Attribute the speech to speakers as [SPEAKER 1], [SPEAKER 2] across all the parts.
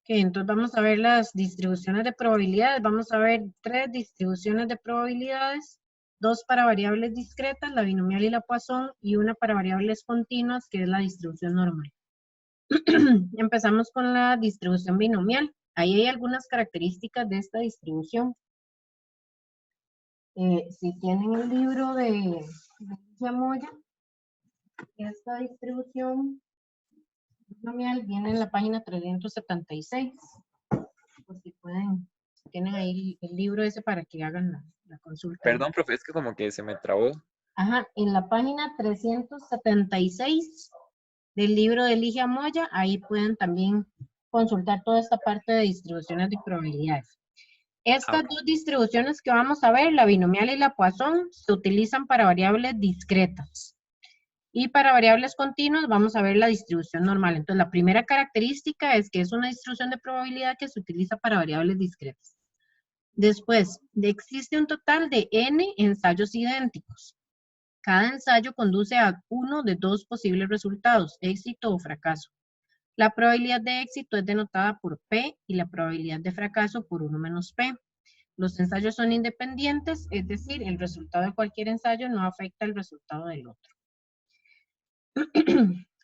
[SPEAKER 1] Entonces vamos a ver las distribuciones de probabilidades. Vamos a ver 3 distribuciones de probabilidades, 2 para variables discretas, la binomial y la Poisson, y una para variables continuas, que es la distribución normal. Empezamos con la distribución binomial. Ahí hay algunas características de esta distribución. Si tienen el libro de Moya, esta distribución binomial viene en la página 376. Por si pueden, tienen ahí el libro ese para que hagan la consulta.
[SPEAKER 2] Perdón, profe, es que como que se me trabó.
[SPEAKER 1] Ajá, en la página 376 del libro de Ligia Moya, ahí pueden también consultar toda esta parte de distribuciones de probabilidades. Estas dos distribuciones que vamos a ver, la binomial y la Poisson, se utilizan para variables discretas. Y para variables continuas vamos a ver la distribución normal. Entonces, la primera característica es que es una distribución de probabilidad que se utiliza para variables discretas. Después, existe un total de n ensayos idénticos. Cada ensayo conduce a uno de 2 posibles resultados, éxito o fracaso. La probabilidad de éxito es denotada por P y la probabilidad de fracaso por 1 menos P. Los ensayos son independientes, es decir, el resultado de cualquier ensayo no afecta el resultado del otro.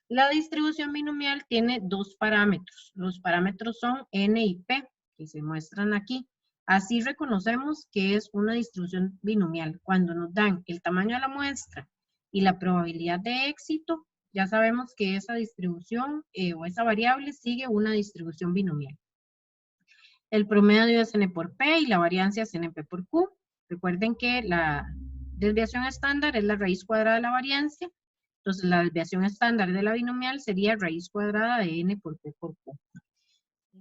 [SPEAKER 1] La distribución binomial tiene 2 parámetros. Los parámetros son n y p, que se muestran aquí. Así reconocemos que es una distribución binomial. Cuando nos dan el tamaño de la muestra y la probabilidad de éxito, ya sabemos que esa distribución o esa variable sigue una distribución binomial. El promedio es n por p y la variancia es np por q. Recuerden que la desviación estándar es la raíz cuadrada de la variancia. Entonces, la desviación estándar de la binomial sería raíz cuadrada de n por p por q.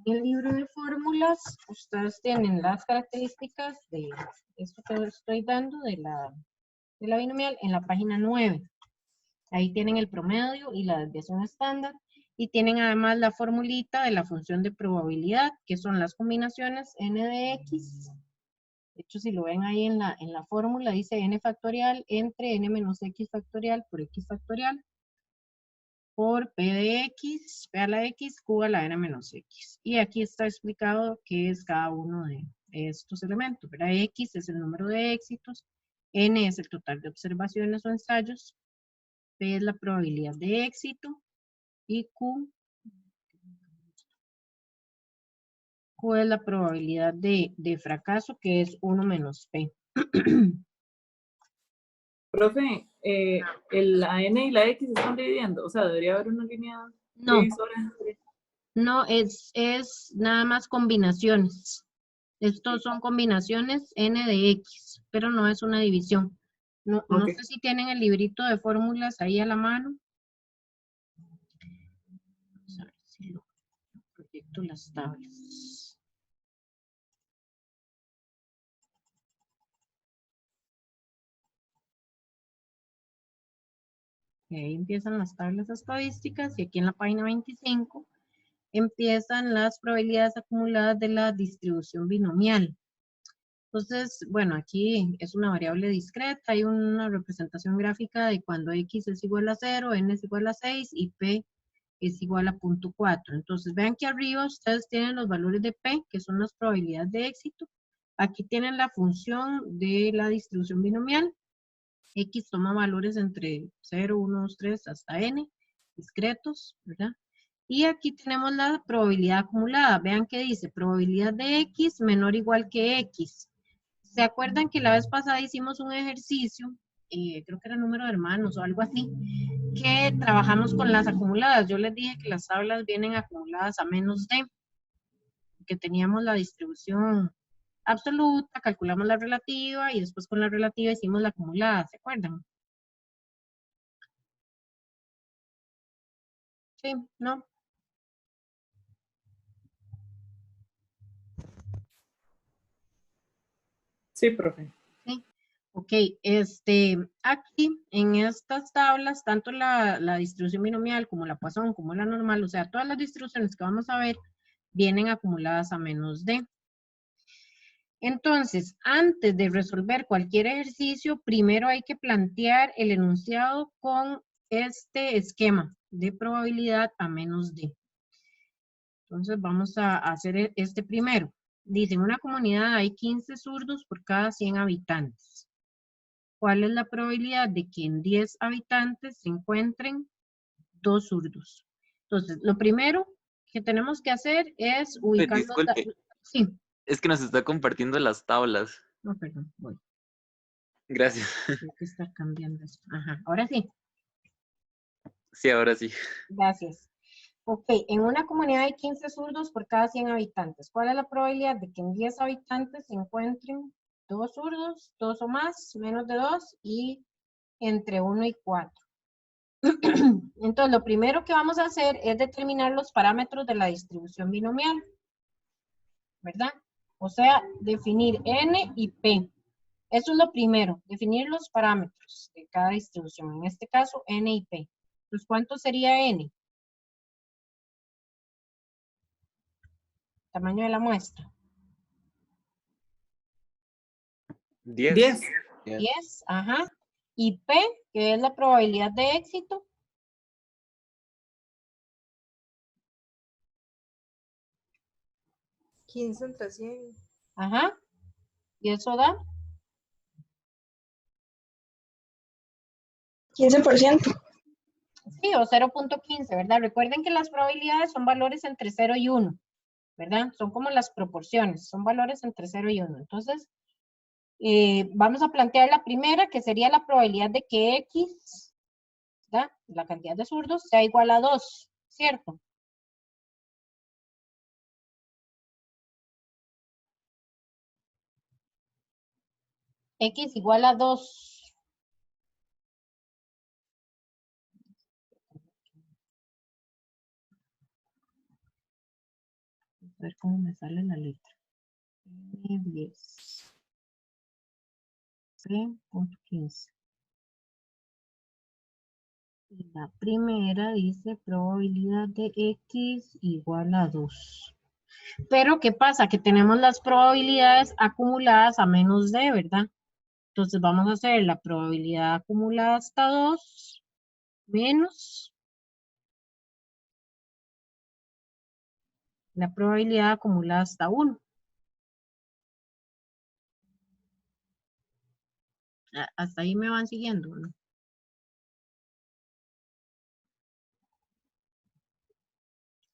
[SPEAKER 1] En el libro de fórmulas, ustedes tienen las características de esto que les estoy dando de la binomial en la página 9. Ahí tienen el promedio y la desviación estándar. Y tienen además la formulita de la función de probabilidad, que son las combinaciones n de x. De hecho, si lo ven ahí en la fórmula, dice n factorial entre n menos x factorial por x factorial por p de x, p a la x, q a la n menos x. Y aquí está explicado qué es cada uno de estos elementos, ¿verdad? X es el número de éxitos, n es el total de observaciones o ensayos, p es la probabilidad de éxito y q es la probabilidad de fracaso, que es 1 menos p.
[SPEAKER 3] Profe, la n y la x se están dividiendo, o sea, debería haber una línea divisora entre...
[SPEAKER 1] No, es nada más combinaciones. Estos son combinaciones n de x, pero no es una división. No sé si tienen el librito de fórmulas ahí a la mano. Vamos a ver si lo proyecto las tablas. Y ahí empiezan las tablas estadísticas y aquí en la página 25 empiezan las probabilidades acumuladas de la distribución binomial. Entonces, bueno, aquí es una variable discreta, hay una representación gráfica de cuando x es igual a 0, n es igual a 6 y p es igual a 0.4. Entonces, vean que arriba ustedes tienen los valores de p, que son las probabilidades de éxito. Aquí tienen la función de la distribución binomial. X toma valores entre 0, 1, 2, 3 hasta n, discretos, ¿verdad? Y aquí tenemos la probabilidad acumulada. Vean que dice probabilidad de x menor o igual que x. ¿Se acuerdan que la vez pasada hicimos un ejercicio, creo que era número de hermanos o algo así, que trabajamos con las acumuladas? Yo les dije que las tablas vienen acumuladas a menos d, que teníamos la distribución absoluta, calculamos la relativa y después con la relativa hicimos la acumulada, ¿se acuerdan? Sí, ¿no?
[SPEAKER 3] Sí, profe.
[SPEAKER 1] Sí. Ok, aquí en estas tablas, tanto la distribución binomial como la Poisson, como la normal, o sea, todas las distribuciones que vamos a ver vienen acumuladas a menos d. Entonces, antes de resolver cualquier ejercicio, primero hay que plantear el enunciado con este esquema de probabilidad a menos d. Entonces vamos a hacer este primero. Dice, en una comunidad hay 15 zurdos por cada 100 habitantes. ¿Cuál es la probabilidad de que en 10 habitantes se encuentren 2 zurdos? Entonces, lo primero que tenemos que hacer es ubicar los datos.
[SPEAKER 2] Disculpe,
[SPEAKER 1] Sí.
[SPEAKER 2] es que nos está compartiendo las tablas.
[SPEAKER 1] No, perdón, voy.
[SPEAKER 2] Gracias.
[SPEAKER 1] Tengo que estar cambiando esto. Ajá, ahora sí.
[SPEAKER 2] Sí, ahora sí.
[SPEAKER 1] Gracias. Ok, en una comunidad hay 15 zurdos por cada 100 habitantes. ¿Cuál es la probabilidad de que en 10 habitantes se encuentren 2 zurdos, 2 o más, menos de 2 y entre 1 y 4? Entonces, lo primero que vamos a hacer es determinar los parámetros de la distribución binomial, ¿verdad? O sea, definir N y P. Eso es lo primero, definir los parámetros de cada distribución. En este caso, N y P. Entonces, ¿cuánto sería N? Tamaño de la muestra.
[SPEAKER 2] 10.
[SPEAKER 3] 10.
[SPEAKER 1] 10, ajá. Y P, que es la probabilidad de éxito.
[SPEAKER 4] ¿15 entre 100?
[SPEAKER 1] Ajá. Y eso da
[SPEAKER 4] 15%.
[SPEAKER 1] sí, o 0.15, ¿verdad? Recuerden que las probabilidades son valores entre 0 y 1, ¿verdad? Son como las proporciones, son valores entre 0 y 1. Entonces, vamos a plantear la primera, que sería la probabilidad de que X, ¿verdad? La cantidad de zurdos, sea igual a 2, ¿cierto? X igual a 2. A ver cómo me sale la letra. 10. 3.15. Y la primera dice probabilidad de X igual a 2. Pero, ¿qué pasa? Que tenemos las probabilidades acumuladas a menos de, ¿verdad? Entonces, vamos a hacer la probabilidad acumulada hasta 2 menos la probabilidad acumulada hasta 1. Hasta ahí me van siguiendo, ¿no?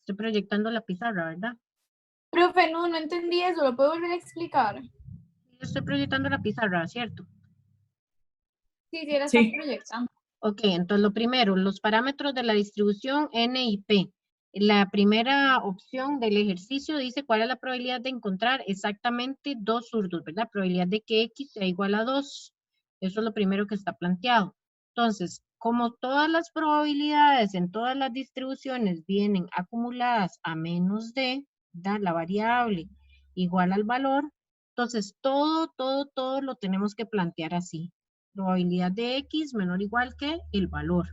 [SPEAKER 1] Estoy proyectando la pizarra, ¿verdad?
[SPEAKER 5] Profe, no entendí eso, ¿lo puedo volver a explicar?
[SPEAKER 1] Estoy proyectando la pizarra, ¿cierto?
[SPEAKER 5] Sí, sí, era
[SPEAKER 3] Sí.
[SPEAKER 5] estar proyectando.
[SPEAKER 1] Ok, entonces lo primero, los parámetros de la distribución N y P. La primera opción del ejercicio dice cuál es la probabilidad de encontrar exactamente 2 zurdos, ¿verdad? Probabilidad de que X sea igual a 2. Eso es lo primero que está planteado. Entonces, como todas las probabilidades en todas las distribuciones vienen acumuladas a menos de, ¿verdad? La variable igual al valor, entonces todo lo tenemos que plantear así. Probabilidad de X menor o igual que el valor.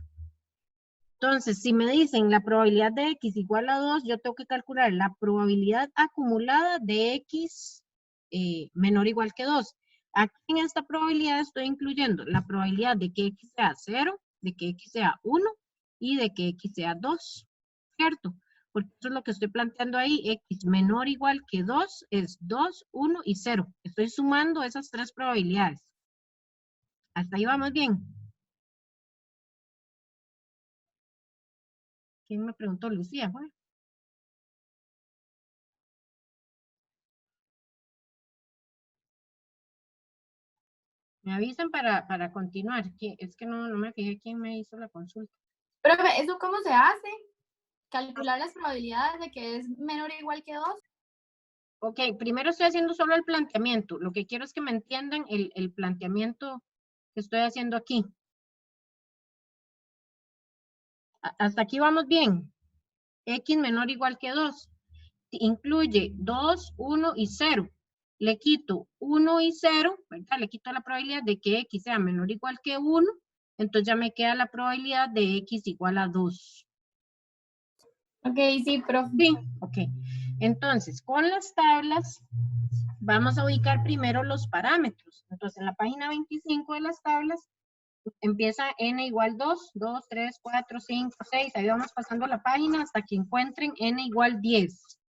[SPEAKER 1] Entonces, si me dicen la probabilidad de X igual a 2, yo tengo que calcular la probabilidad acumulada de X menor o igual que 2. Aquí en esta probabilidad estoy incluyendo la probabilidad de que X sea 0, de que X sea 1 y de que X sea 2, ¿cierto? Porque eso es lo que estoy planteando ahí. X menor o igual que 2 es 2, 1 y 0. Estoy sumando esas tres probabilidades. ¿Hasta ahí vamos bien? ¿Quién me preguntó? Lucía, ¿fue? Me avisan para continuar. Es que no me fijé quién me hizo la consulta.
[SPEAKER 5] Profe, ¿eso cómo se hace? ¿Calcular las probabilidades de que es menor o igual que 2?
[SPEAKER 1] Ok, primero estoy haciendo solo el planteamiento. Lo que quiero es que me entiendan el planteamiento que estoy haciendo aquí. Hasta aquí vamos bien. X menor o igual que 2. Incluye 2, 1 y 0. Le quito 1 y 0, ¿verdad? Le quito la probabilidad de que X sea menor o igual que 1. Entonces ya me queda la probabilidad de X igual a 2.
[SPEAKER 5] Ok, sí, profe.
[SPEAKER 1] Sí, ok. Entonces, con las tablas, vamos a ubicar primero los parámetros. Entonces, en la página 25 de las tablas, empieza n igual 2, 2, 3, 4, 5, 6. Ahí vamos pasando la página hasta que encuentren n igual 10.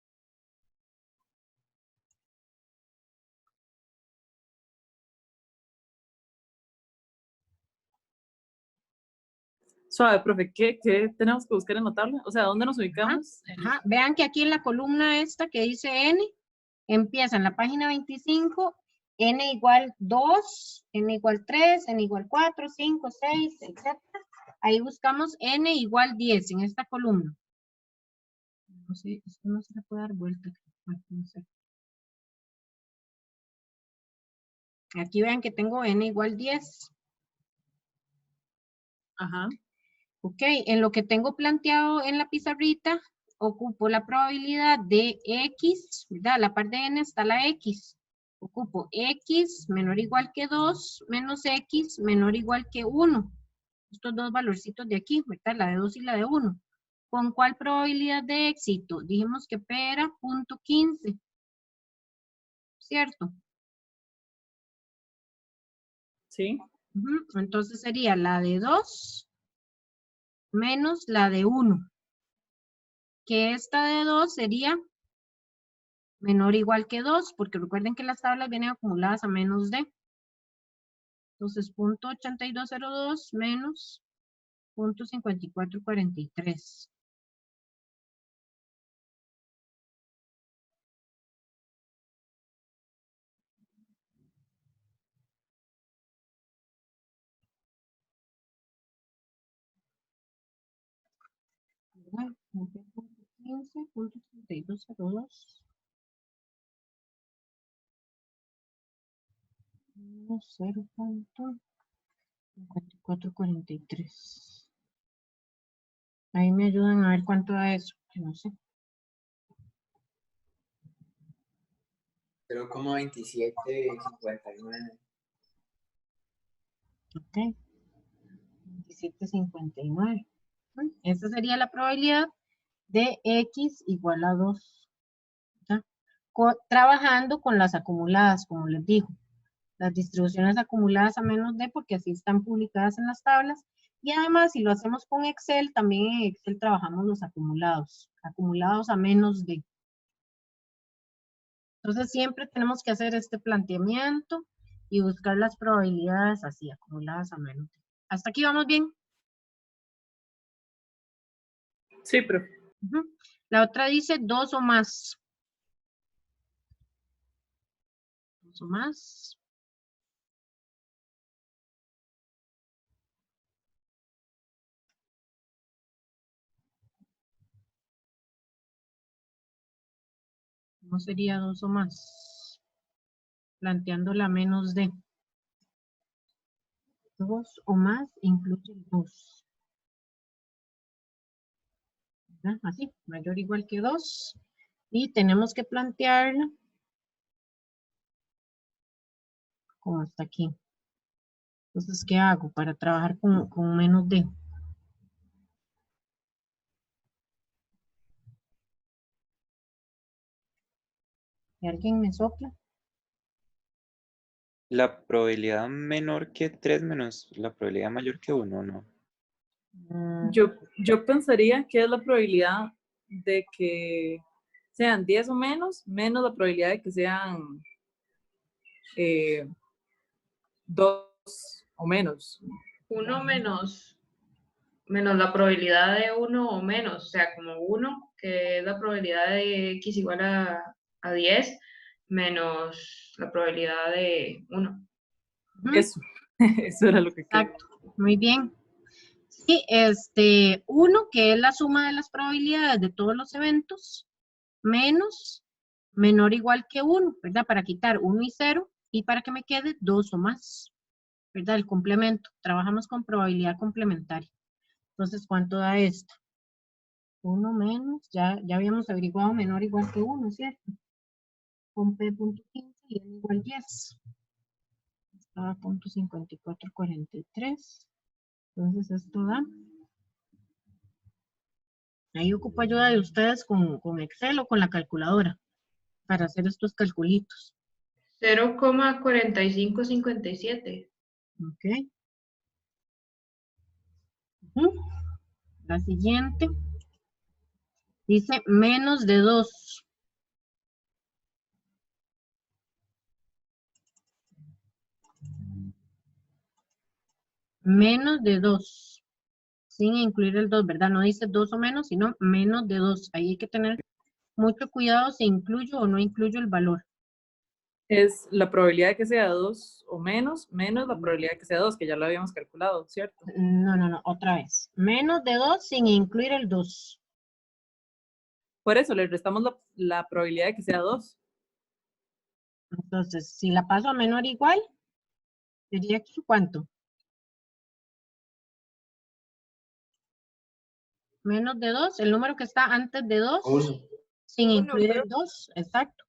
[SPEAKER 3] Suave, profe, ¿qué tenemos que buscar en la tabla? O sea, ¿dónde nos ubicamos?
[SPEAKER 1] Ajá. Vean que aquí en la columna esta que dice N, empieza en la página 25, N igual 2, N igual 3, N igual 4, 5, 6, etc. Ahí buscamos N igual 10 en esta columna. No sé, esto no se le puede dar vuelta. Bueno, no sé. Aquí vean que tengo N igual 10.
[SPEAKER 3] Ajá.
[SPEAKER 1] Ok, en lo que tengo planteado en la pizarrita, ocupo la probabilidad de X, ¿verdad? A la par de N está la X. Ocupo X menor o igual que 2 menos X menor o igual que 1. Estos dos valorcitos de aquí, ¿verdad? La de 2 y la de 1. ¿Con cuál probabilidad de éxito? Dijimos que P era 0.15. ¿Cierto?
[SPEAKER 3] Sí.
[SPEAKER 1] Entonces sería la de 2 menos la de 1. Que esta de 2 sería menor o igual que 2, porque recuerden que las tablas vienen acumuladas a menos de. Entonces, 0.8202 menos 0.5443. ¿Verdad? 15, 0.3202 menos 0.5443. Ahí me ayudan a ver cuánto da eso, que no sé.
[SPEAKER 6] 0,2759.
[SPEAKER 1] Ok. 2759. Esta sería la probabilidad de X igual a 2. ¿Ya? Trabajando con las acumuladas, como les digo. Las distribuciones acumuladas a menos de, porque así están publicadas en las tablas. Y además, si lo hacemos con Excel, también en Excel trabajamos los acumulados. Acumulados a menos de. Entonces, siempre tenemos que hacer este planteamiento y buscar las probabilidades así, acumuladas a menos de. ¿Hasta aquí vamos bien?
[SPEAKER 3] Sí, profe.
[SPEAKER 1] La otra dice 2 o más. 2 o más. ¿Cómo sería 2 o más? Planteándola menos de. 2 o más incluye el 2. ¿Verdad? Así, mayor o igual que 2. Y tenemos que plantearla como hasta aquí. Entonces, ¿qué hago para trabajar con menos de? ¿Y alguien me sopla?
[SPEAKER 2] La probabilidad menor que 3 menos la probabilidad mayor que 1, ¿no?
[SPEAKER 3] Yo pensaría que es la probabilidad de que sean 10 o menos la probabilidad de que sean 2 o menos.
[SPEAKER 4] 1 menos la probabilidad de 1 o menos, o sea, como 1, que es la probabilidad de X igual a 10, menos la probabilidad de 1.
[SPEAKER 3] Eso, eso era lo que quería.
[SPEAKER 1] Exacto, muy bien. Sí, 1, que es la suma de las probabilidades de todos los eventos, menos menor o igual que 1, ¿verdad? Para quitar 1 y 0 y para que me quede 2 o más, ¿verdad? El complemento. Trabajamos con probabilidad complementaria. Entonces, ¿cuánto da esto? 1 menos, ya habíamos averiguado menor o igual que 1, ¿cierto? Con P.15 y N igual 10. Estaba a 0.5443. Entonces, esto da. Ahí ocupo ayuda de ustedes con Excel o con la calculadora para hacer estos calculitos.
[SPEAKER 4] 0,4557.
[SPEAKER 1] Ok. La siguiente dice menos de 2. Menos de 2. sin incluir el 2, ¿verdad? No dice 2 o menos, sino menos de 2. Ahí hay que tener mucho cuidado si incluyo o no incluyo el valor.
[SPEAKER 3] Es la probabilidad de que sea 2 o menos la probabilidad de que sea 2, que ya lo habíamos calculado, ¿cierto?
[SPEAKER 1] No, otra vez. Menos de 2 sin incluir el 2.
[SPEAKER 3] Por eso le restamos la probabilidad de que sea 2.
[SPEAKER 1] Entonces, si la paso a menor o igual, sería aquí, ¿cuánto? Menos de 2, el número que está antes de 2, sin incluir el 2, exacto.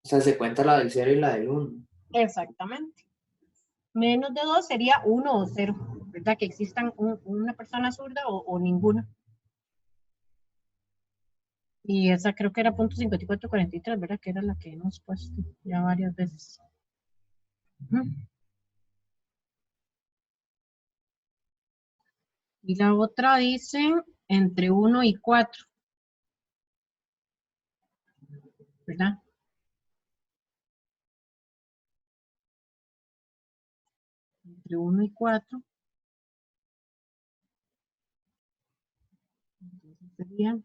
[SPEAKER 6] O sea, se cuenta la del 0 y la del 1.
[SPEAKER 1] Exactamente. Menos de 2 sería 1 o 0, ¿verdad? Que existan una persona zurda o ninguna. Y esa creo que era punto 5443, ¿verdad? Que era la que hemos puesto ya varias veces. Y la otra dice entre 1 y 4, ¿verdad? Entre 1 y 4. Entonces sería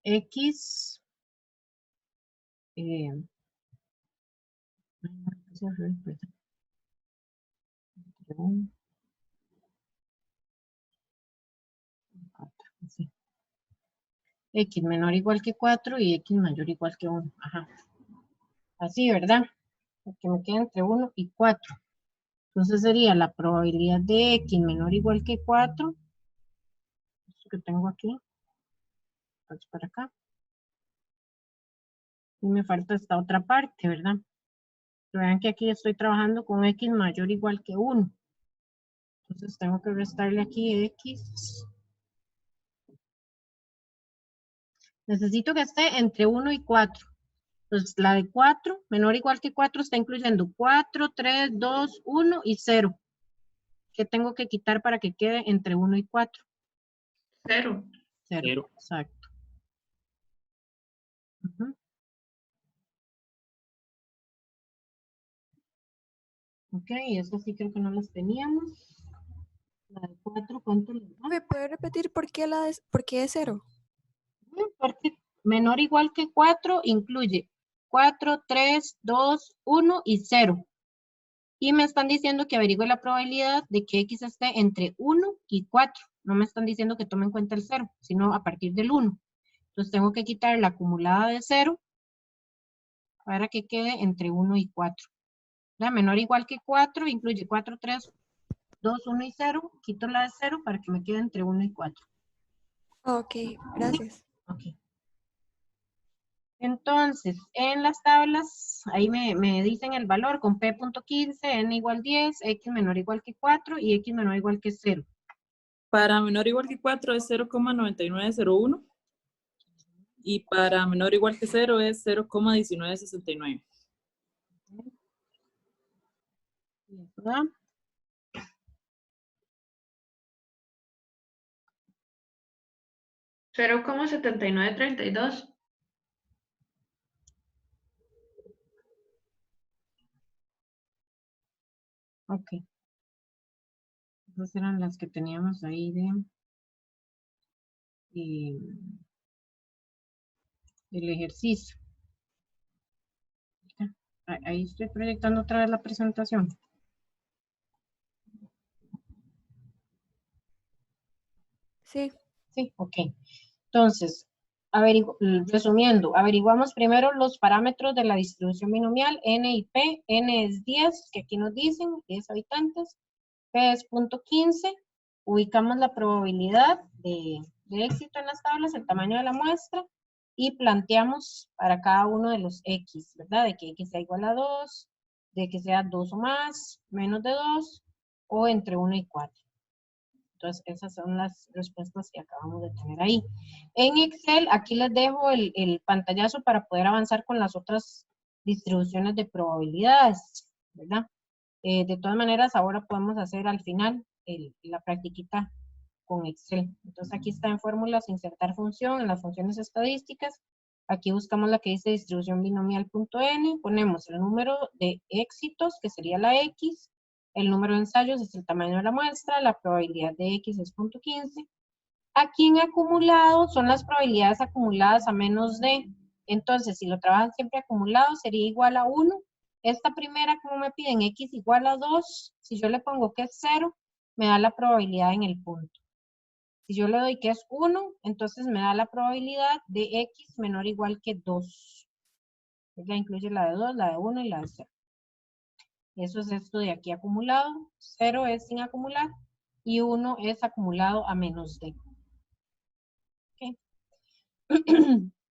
[SPEAKER 1] X X menor o igual que 4 y X mayor o igual que 1. Ajá. Así, ¿verdad? Porque me queda entre 1 y 4. Entonces sería la probabilidad de X menor o igual que 4. Esto que tengo aquí. Paso para acá. Y me falta esta otra parte, ¿verdad? Pero vean que aquí estoy trabajando con X mayor o igual que 1. Entonces tengo que restarle aquí X. Necesito que esté entre 1 y 4. Entonces la de 4, menor o igual que 4, está incluyendo 4, 3, 2, 1 y 0. ¿Qué tengo que quitar para que quede entre 1 y 4?
[SPEAKER 4] 0.
[SPEAKER 1] 0, exacto. Ok, eso sí creo que no las teníamos. La de 4, ¿cuánto le da?
[SPEAKER 7] ¿Me puede repetir por qué es 0?
[SPEAKER 1] Porque menor o igual que 4 incluye 4, 3, 2, 1 y 0. Y me están diciendo que averigüe la probabilidad de que X esté entre 1 y 4. No me están diciendo que tome en cuenta el 0, sino a partir del 1. Entonces tengo que quitar la acumulada de 0 para que quede entre 1 y 4. La menor o igual que 4 incluye 4, 3, 2, 1 y 0. Quito la de 0 para que me quede entre 1 y 4.
[SPEAKER 7] Ok, gracias.
[SPEAKER 1] Ok. Entonces, en las tablas, ahí me dicen el valor con P.15, N igual 10, X menor o igual que 4 y X menor o igual que 0.
[SPEAKER 3] Para menor o igual que 4 es 0,9901. Y para menor o igual que 0 es 0,1969.
[SPEAKER 1] ¿Verdad?
[SPEAKER 4] $0,7932.
[SPEAKER 1] Ok. Esas eran las que teníamos ahí del ejercicio. Ahí estoy proyectando otra vez la presentación.
[SPEAKER 7] Sí.
[SPEAKER 1] Sí, ok. Entonces, resumiendo, averiguamos primero los parámetros de la distribución binomial N y P. N es 10, que aquí nos dicen, 10 habitantes. P es .15. Ubicamos la probabilidad de éxito en las tablas, el tamaño de la muestra, y planteamos para cada uno de los X, ¿verdad? De que X sea igual a 2, de que sea 2 o más, menos de 2, o entre 1 y 4. Entonces, esas son las respuestas que acabamos de tener ahí. En Excel, aquí les dejo el pantallazo para poder avanzar con las otras distribuciones de probabilidades, ¿verdad? De todas maneras, ahora podemos hacer al final la practiquita con Excel. Entonces aquí está en fórmulas, insertar función, en las funciones estadísticas. Aquí buscamos la que dice distribución binomial.n, ponemos el número de éxitos, que sería la X, el número de ensayos es el tamaño de la muestra, la probabilidad de X es 0.15. Aquí en acumulado son las probabilidades acumuladas a menos de. Entonces, si lo trabajan siempre acumulado, sería igual a 1. Esta primera, como me piden, X igual a 2, si yo le pongo que es 0, me da la probabilidad en el punto. Si yo le doy que es 1, entonces me da la probabilidad de X menor o igual que 2. Ella incluye la de 2, la de 1 y la de 0. Eso es esto de aquí acumulado. 0 es sin acumular y 1 es acumulado a menos de. Okay.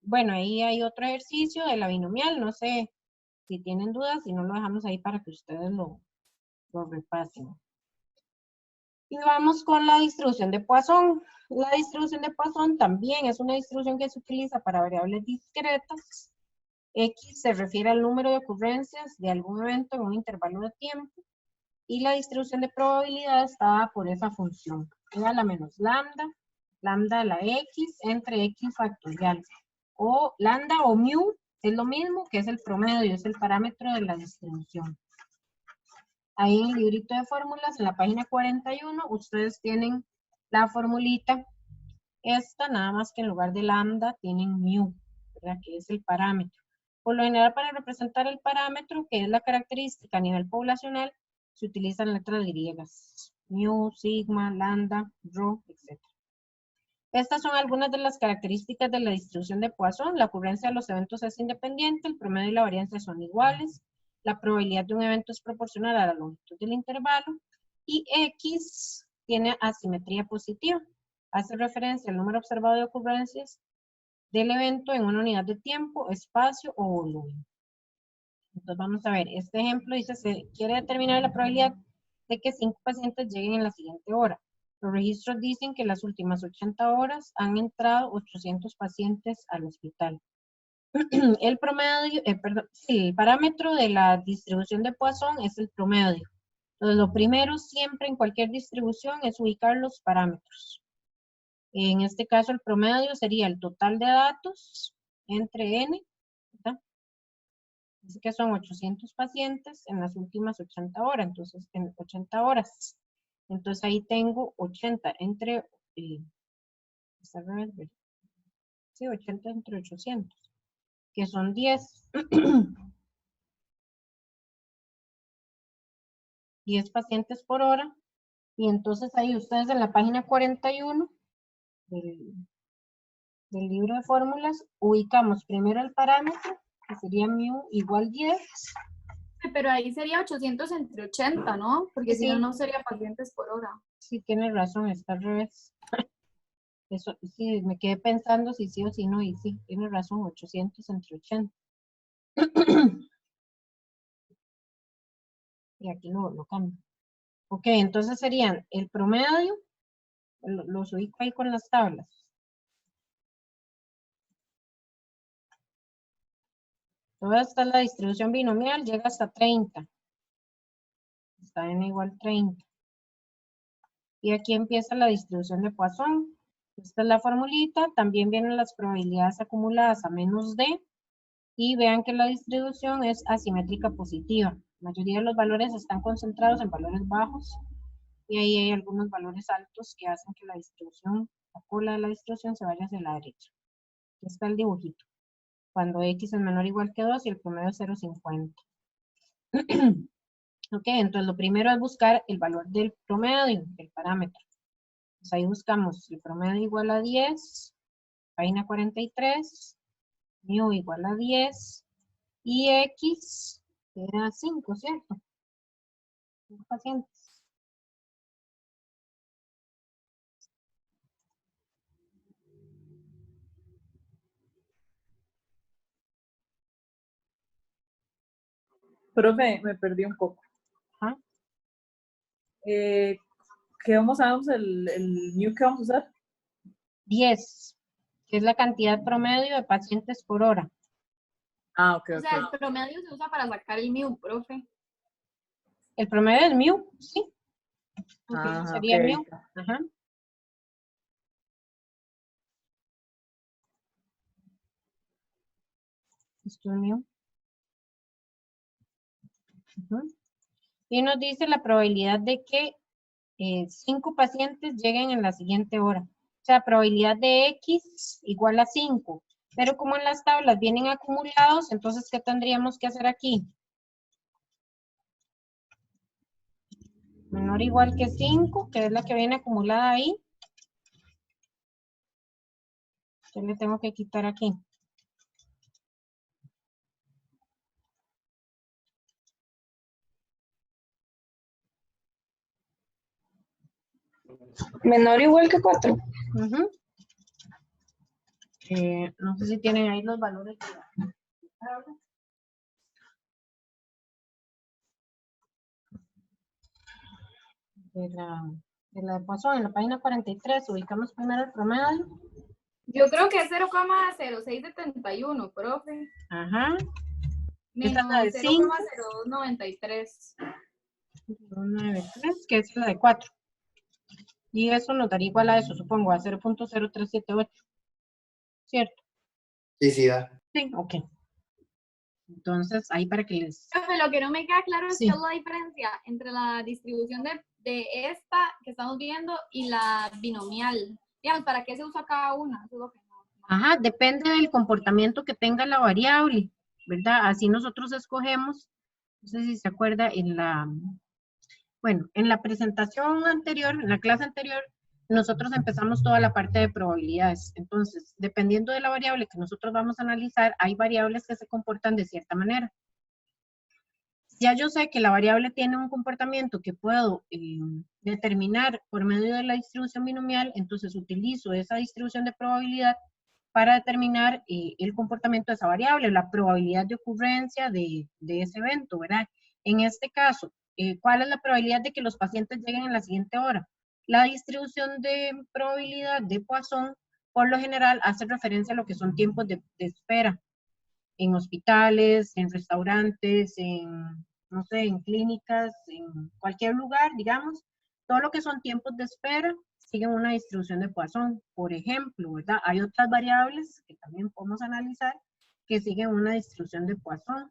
[SPEAKER 1] Bueno, ahí hay otro ejercicio de la binomial. No sé si tienen dudas, si no lo dejamos ahí para que ustedes lo repasen. Y vamos con la distribución de Poisson. La distribución de Poisson también es una distribución que se utiliza para variables discretas. X se refiere al número de ocurrencias de algún evento en un intervalo de tiempo. Y la distribución de probabilidad está dada por esa función. Igual a menos lambda, lambda de la X entre X factorial. O lambda o mu es lo mismo, que es el promedio, es el parámetro de la distribución. Ahí en el librito de fórmulas, en la página 41, ustedes tienen la formulita. Esta, nada más que en lugar de lambda, tienen mu, ¿verdad? Que es el parámetro. Por lo general, para representar el parámetro, que es la característica a nivel poblacional, se utilizan letras griegas. Mu, sigma, lambda, rho, etc. Estas son algunas de las características de la distribución de Poisson. La ocurrencia de los eventos es independiente, el promedio y la varianza son iguales. La probabilidad de un evento es proporcional a la longitud del intervalo y X tiene asimetría positiva. Hace referencia al número observado de ocurrencias del evento en una unidad de tiempo, espacio o volumen. Entonces vamos a ver, este ejemplo dice, se quiere determinar la probabilidad de que 5 pacientes lleguen en la siguiente hora. Los registros dicen que en las últimas 80 horas han entrado 800 pacientes al hospital. El promedio, el parámetro de la distribución de Poisson es el promedio. Entonces, lo primero siempre en cualquier distribución es ubicar los parámetros. En este caso, el promedio sería el total de datos entre n, ¿verdad? Dice que son 800 pacientes en las últimas 80 horas, entonces en 80 horas. Entonces ahí tengo 80 entre, sí, 80 entre 800. Que son 10. 10 pacientes por hora. Y entonces ahí ustedes en la página 41 del libro de fórmulas ubicamos primero el parámetro, que sería mu igual 10.
[SPEAKER 5] Pero ahí sería 800 entre 80, ¿no? Porque si no, no sería pacientes por hora.
[SPEAKER 1] Sí, tiene razón, está al revés. Eso, sí, me quedé pensando si sí o si no, y sí, tiene razón, 800 entre 80. Y aquí lo cambio. Ok, entonces serían el promedio, los ubico ahí con las tablas. Toda esta es la distribución binomial, llega hasta 30. Está n igual 30. Y aquí empieza la distribución de Poisson. Esta es la formulita, también vienen las probabilidades acumuladas a menos de, y vean que la distribución es asimétrica positiva. La mayoría de los valores están concentrados en valores bajos, y ahí hay algunos valores altos que hacen que la distribución, la cola de la distribución se vaya hacia la derecha. Aquí está el dibujito. Cuando X es menor o igual que 2 y el promedio es 0,50. Ok, entonces lo primero es buscar el valor del promedio, del parámetro. Pues ahí buscamos el promedio igual a 10, página 43, mu igual a 10, y X era 5, ¿cierto? 5 pacientes.
[SPEAKER 3] Profe, me perdí un poco.
[SPEAKER 1] Ajá.
[SPEAKER 3] ¿Qué vamos a usar? ¿El mu que vamos a usar?
[SPEAKER 1] 10, que es la cantidad promedio de pacientes por hora.
[SPEAKER 3] Ah, ok,
[SPEAKER 5] O sea, el promedio se usa para sacar el mu, profe.
[SPEAKER 1] El promedio es mu, sí.
[SPEAKER 3] Ajá,
[SPEAKER 1] Sería
[SPEAKER 3] ok.
[SPEAKER 1] mu. Ajá. Esto es mío. Ujú. Y nos dice la probabilidad de que 5 pacientes lleguen en la siguiente hora. O sea, probabilidad de X igual a 5. Pero como en las tablas vienen acumulados, entonces, ¿qué tendríamos que hacer aquí? Menor o igual que 5, que es la que viene acumulada ahí. ¿Qué le tengo que quitar aquí?
[SPEAKER 8] Menor o igual que 4.
[SPEAKER 1] Ujú. No sé si tienen ahí los valores de la tabla. De la de Poisson, en la página 43, ubicamos primero el promedio.
[SPEAKER 5] Yo creo que es 0,0671, profe.
[SPEAKER 1] Ajá.
[SPEAKER 5] Menos
[SPEAKER 1] Esta es la de 5.
[SPEAKER 5] 0,0293.
[SPEAKER 1] 193, que es la de 4. Y eso nos daría igual a eso, supongo, a 0.0378. ¿Cierto?
[SPEAKER 6] Sí, sí, da.
[SPEAKER 1] Sí, ok. Entonces, ahí para que les...
[SPEAKER 5] Profe, lo que no me queda claro es
[SPEAKER 1] Sí.
[SPEAKER 5] qué es la diferencia entre la distribución de esta que estamos viendo y la binomial. Digamos, ¿para qué se usa cada una? Eso es lo que no.
[SPEAKER 1] Ajá, depende del comportamiento que tenga la variable, ¿verdad? Así nosotros escogemos, no sé si se acuerda, bueno, en la presentación anterior, en la clase anterior, nosotros empezamos toda la parte de probabilidades. Entonces, dependiendo de la variable que nosotros vamos a analizar, hay variables que se comportan de cierta manera. Ya yo sé que la variable tiene un comportamiento que puedo determinar por medio de la distribución binomial, entonces utilizo esa distribución de probabilidad para determinar el comportamiento de esa variable, la probabilidad de ocurrencia de ese evento, ¿verdad? En este caso, ¿cuál es la probabilidad de que los pacientes lleguen en la siguiente hora? La distribución de probabilidad de Poisson, por lo general, hace referencia a lo que son tiempos de espera en hospitales, en restaurantes, no sé, en clínicas, en cualquier lugar, digamos. Todo lo que son tiempos de espera siguen una distribución de Poisson. Por ejemplo, ¿verdad? Hay otras variables que también podemos analizar que siguen una distribución de Poisson.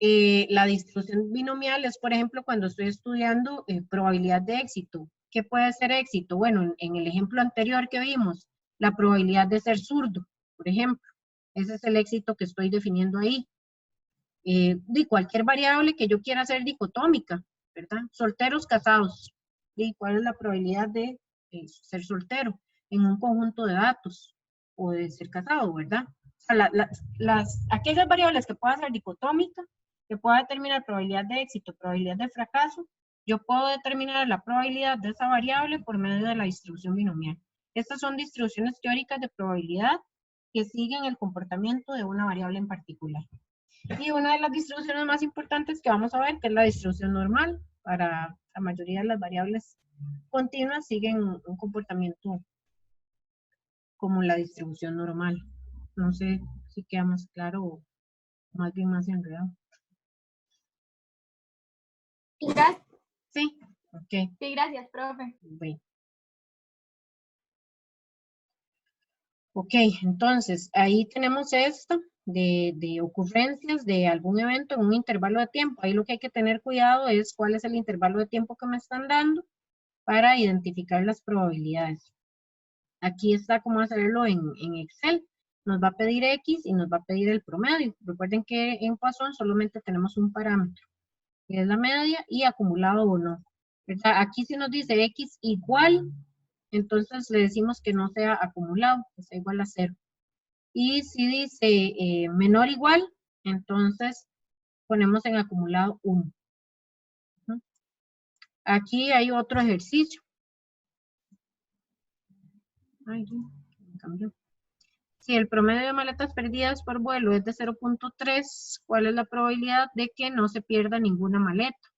[SPEAKER 1] La distribución binomial es, por ejemplo, cuando estoy estudiando probabilidad de éxito. ¿Qué puede ser éxito? Bueno, en el ejemplo anterior que vimos, la probabilidad de ser zurdo, por ejemplo. Ese es el éxito que estoy definiendo ahí. De cualquier variable que yo quiera hacer dicotómica, ¿verdad? Solteros, casados. ¿Y cuál es la probabilidad de ser soltero en un conjunto de datos? O de ser casado, ¿verdad? O sea, aquellas variables que pueda ser dicotómica, que pueda determinar probabilidad de éxito, probabilidad de fracaso, yo puedo determinar la probabilidad de esa variable por medio de la distribución binomial. Estas son distribuciones teóricas de probabilidad que siguen el comportamiento de una variable en particular. Y una de las distribuciones más importantes que vamos a ver, que es la distribución normal, para la mayoría de las variables continuas siguen un comportamiento como la distribución normal. No sé si queda más claro o más bien más enredado.
[SPEAKER 5] Gracias.
[SPEAKER 1] Sí, ok.
[SPEAKER 5] Sí, gracias, profe.
[SPEAKER 1] Bueno. Ok, entonces ahí tenemos esto de ocurrencias de algún evento en un intervalo de tiempo. Ahí lo que hay que tener cuidado es cuál es el intervalo de tiempo que me están dando para identificar las probabilidades. Aquí está cómo hacerlo en Excel. Nos va a pedir X y nos va a pedir el promedio. Recuerden que en Poisson solamente tenemos un parámetro, que es la media y acumulado o no. ¿Verdad? Aquí si nos dice X igual, entonces le decimos que no sea acumulado, que sea igual a 0. Y si dice menor o igual, entonces ponemos en acumulado 1. Aquí hay otro ejercicio. Ay, me cambió. Si el promedio de maletas perdidas por vuelo es de 0.3, ¿cuál es la probabilidad de que no se pierda ninguna maleta?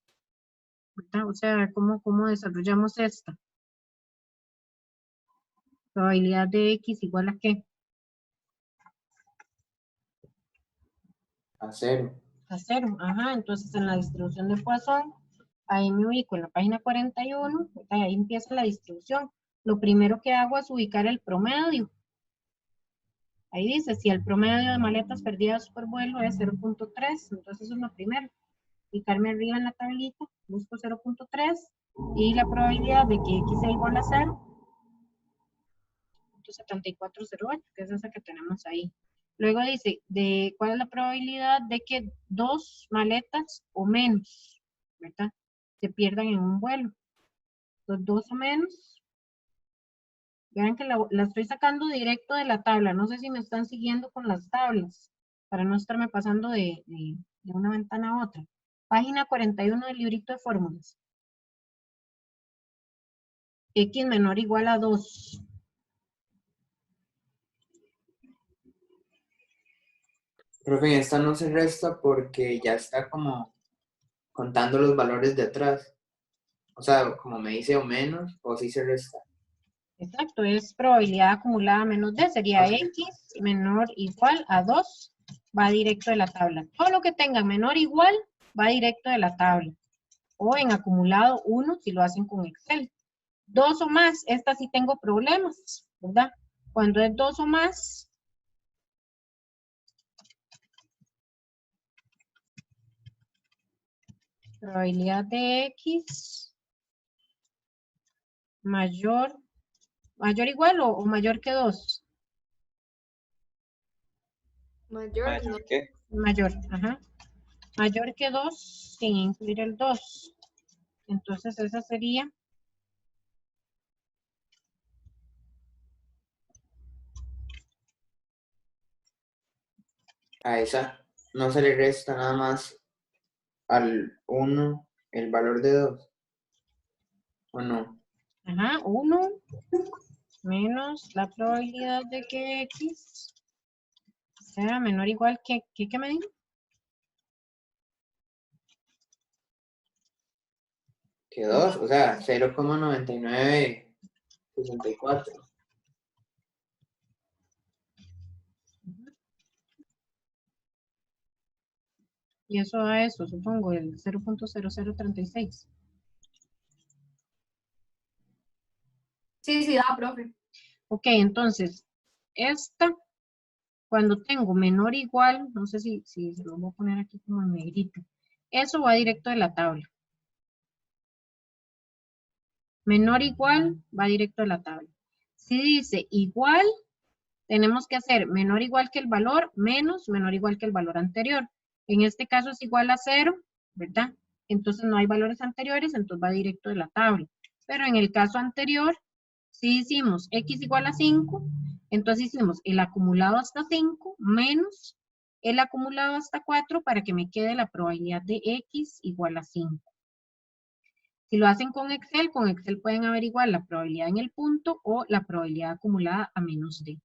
[SPEAKER 1] ¿Verdad? O sea, ¿cómo desarrollamos esta? Probabilidad de X igual a ¿qué?
[SPEAKER 6] A 0.
[SPEAKER 1] A 0. Ajá, entonces en la distribución de Poisson, ahí me ubico en la página 41, ¿verdad? Ahí empieza la distribución. Lo primero que hago es ubicar el promedio. Ahí dice, si el promedio de maletas perdidas por vuelo es 0.3, entonces eso es lo primero. Picarme arriba en la tablita, busco 0.3 y la probabilidad de que X sea igual a 0.7408, que es esa que tenemos ahí. Luego dice, ¿cuál es la probabilidad de que 2 maletas o menos, ¿verdad?, se pierdan en un vuelo? Entonces, 2 o menos. Vean que la estoy sacando directo de la tabla. No sé si me están siguiendo con las tablas, para no estarme pasando de una ventana a otra. Página 41 del librito de fórmulas. X menor o igual a 2.
[SPEAKER 6] Profe, esta no se resta porque ya está como contando los valores de atrás. O sea, como me dice o menos, o sí se resta.
[SPEAKER 1] Exacto, es probabilidad acumulada menos D. Sería
[SPEAKER 6] Ok.
[SPEAKER 1] X menor o igual a 2. Va directo de la tabla. Todo lo que tenga menor o igual va directo de la tabla. O en acumulado 1 si lo hacen con Excel. 2 o más, esta sí tengo problemas, ¿verdad? Cuando es 2 o más, probabilidad de X mayor igual o mayor que 2.
[SPEAKER 5] Mayor, no.
[SPEAKER 2] ¿Mayor qué?
[SPEAKER 1] Mayor, ajá. Mayor que 2 sin incluir el 2. Entonces esa sería
[SPEAKER 6] A esa no se le resta nada más al 1 el valor de 2. ¿O no?
[SPEAKER 1] ajá, 1 menos la probabilidad de que X sea menor o igual que, ¿qué me dijo?
[SPEAKER 6] Que 2, o sea, 0,9964.
[SPEAKER 1] Y eso da eso, supongo, el 0.0036.
[SPEAKER 5] Sí, sí, da, profe.
[SPEAKER 1] Ok, entonces, esta, cuando tengo menor o igual, no sé si se lo voy a poner aquí como en negrito, eso va directo de la tabla. Menor o igual, va directo de la tabla. Si dice igual, tenemos que hacer menor o igual que el valor, menos menor o igual que el valor anterior. En este caso es igual a 0, ¿verdad? Entonces no hay valores anteriores, entonces va directo de la tabla. Pero en el caso anterior, si hicimos X igual a 5, entonces hicimos el acumulado hasta 5 menos el acumulado hasta 4 para que me quede la probabilidad de X igual a 5. Si lo hacen con Excel pueden averiguar la probabilidad en el punto o la probabilidad acumulada a menos D.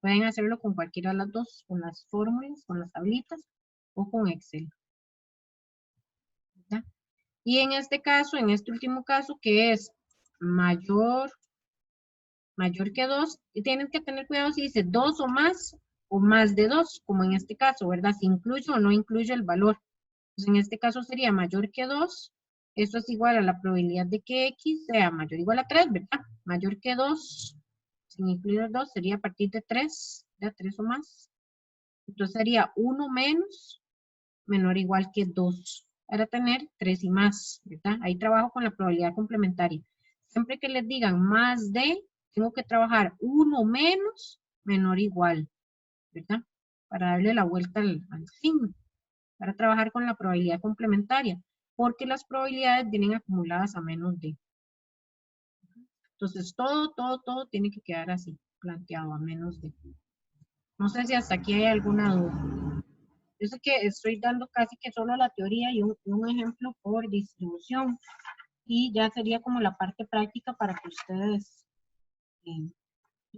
[SPEAKER 1] Pueden hacerlo con cualquiera de las dos, con las fórmulas, con las tablitas o con Excel. ¿Verdad? Y en este caso, en este último caso, que es mayor que 2, tienen que tener cuidado si dice 2 o más de 2, como en este caso, ¿verdad? Si incluye o no incluye el valor. Pues en este caso sería mayor que 2. Esto es igual a la probabilidad de que X sea mayor o igual a 3, ¿verdad? Mayor que 2, sin incluir el 2, sería a partir de 3, ¿ya? 3 o más. Entonces sería 1 menos, menor o igual que 2, para tener 3 y más, ¿verdad? Ahí trabajo con la probabilidad complementaria. Siempre que les digan más de, tengo que trabajar 1 menos, menor o igual, ¿verdad? Para darle la vuelta al signo, para trabajar con la probabilidad complementaria, porque las probabilidades vienen acumuladas a menos de. Entonces todo tiene que quedar así, planteado a menos de. No sé si hasta aquí hay alguna duda. Yo sé que estoy dando casi que solo la teoría y un ejemplo por distribución. Y ya sería como la parte práctica para que ustedes eh,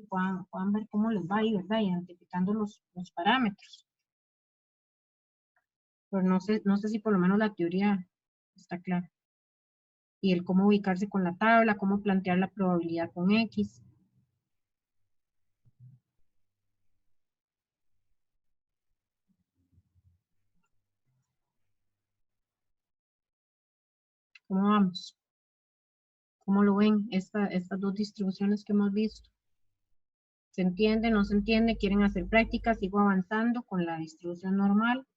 [SPEAKER 1] puedan ver cómo les va ahí, ¿verdad? Identificando los parámetros. Pero no sé si por lo menos la teoría está clara. Y el cómo ubicarse con la tabla, cómo plantear la probabilidad con X. ¿Cómo vamos? ¿Cómo lo ven estas dos distribuciones que hemos visto? ¿Se entiende? ¿No se entiende? ¿Quieren hacer prácticas? Sigo avanzando con la distribución normal.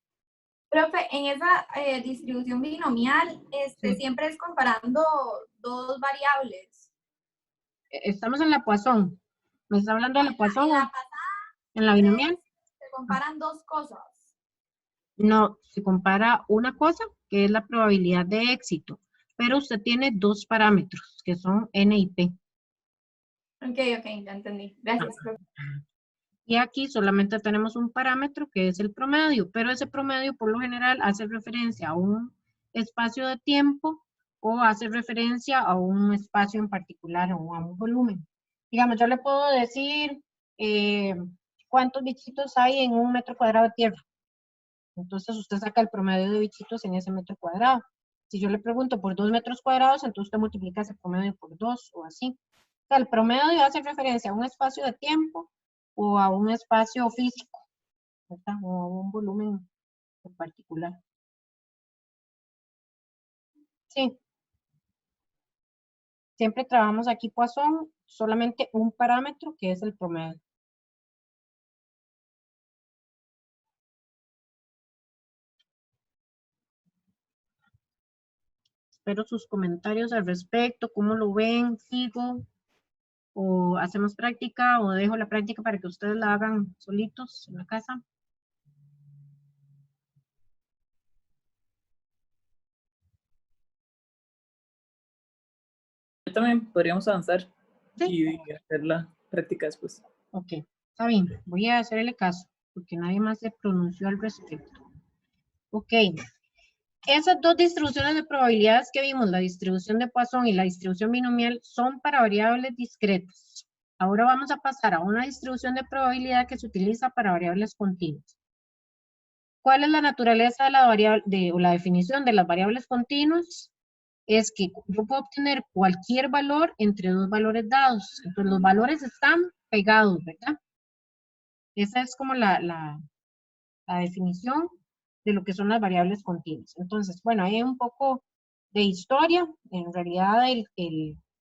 [SPEAKER 5] Profe, en esa distribución binomial,
[SPEAKER 1] Sí.
[SPEAKER 5] siempre es comparando dos variables.
[SPEAKER 1] Estamos en la Poisson. ¿Me está hablando de la Poisson
[SPEAKER 5] En
[SPEAKER 1] o
[SPEAKER 5] la pasada
[SPEAKER 1] en la binomial?
[SPEAKER 5] se comparan dos cosas.
[SPEAKER 1] No, se compara una cosa, que es la probabilidad de éxito, pero usted tiene dos parámetros, que son N y P.
[SPEAKER 5] Ok, ya entendí. Gracias, profe.
[SPEAKER 1] Y aquí solamente tenemos un parámetro que es el promedio, pero ese promedio por lo general hace referencia a un espacio de tiempo o hace referencia a un espacio en particular o a un volumen. Digamos, yo le puedo decir cuántos bichitos hay en un metro cuadrado de tierra. Entonces usted saca el promedio de bichitos en ese metro cuadrado. Si yo le pregunto por 2 metros cuadrados, entonces usted multiplica ese promedio por 2 o así. O sea, el promedio hace referencia a un espacio de tiempo o a un espacio físico, ¿verdad? O a un volumen en particular. Sí. Siempre trabajamos aquí Poisson, solamente un parámetro que es el promedio. Espero sus comentarios al respecto, cómo lo ven, sigo, o hacemos práctica, o dejo la práctica para que ustedes la hagan solitos en la casa.
[SPEAKER 3] También podríamos avanzar
[SPEAKER 1] Sí.
[SPEAKER 3] y hacer la práctica después.
[SPEAKER 1] Ok, está bien, voy a hacerle caso, porque nadie más se pronunció al respecto. Ok, esas dos distribuciones de probabilidades que vimos, la distribución de Poisson y la distribución binomial, son para variables discretas. Ahora vamos a pasar a una distribución de probabilidad que se utiliza para variables continuas. ¿Cuál es la naturaleza de la variable, o la definición de las variables continuas? Es que yo puedo obtener cualquier valor entre dos valores dados. Entonces los valores están pegados, ¿verdad? Esa es como la definición de lo que son las variables continuas. Entonces, bueno, hay un poco de historia. En realidad,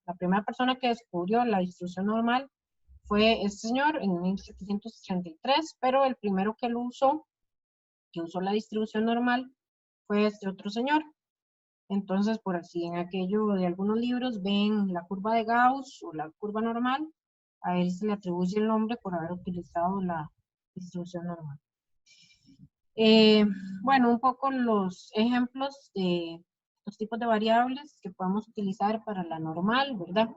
[SPEAKER 1] la primera persona que descubrió la distribución normal fue este señor en 1783, pero el primero que usó la distribución normal, fue este otro señor. Entonces, por así, en aquello de algunos libros ven la curva de Gauss o la curva normal, a él se le atribuye el nombre por haber utilizado la distribución normal. Bueno, un poco los ejemplos de los tipos de variables que podemos utilizar para la normal, ¿verdad?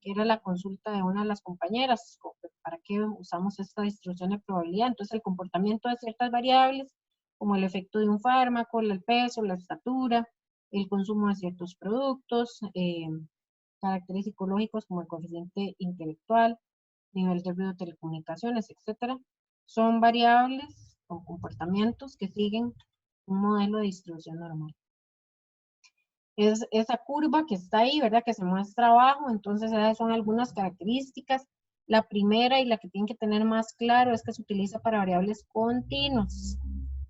[SPEAKER 1] Que era la consulta de una de las compañeras, ¿para qué usamos esta distribución de probabilidad? Entonces, el comportamiento de ciertas variables, como el efecto de un fármaco, el peso, la estatura, el consumo de ciertos productos, caracteres psicológicos como el coeficiente intelectual, nivel de ruido de telecomunicaciones, etcétera, son variables o comportamientos que siguen un modelo de distribución normal. Es esa curva que está ahí, ¿verdad? Que se muestra abajo, entonces esas son algunas características. La primera y la que tienen que tener más claro es que se utiliza para variables continuas.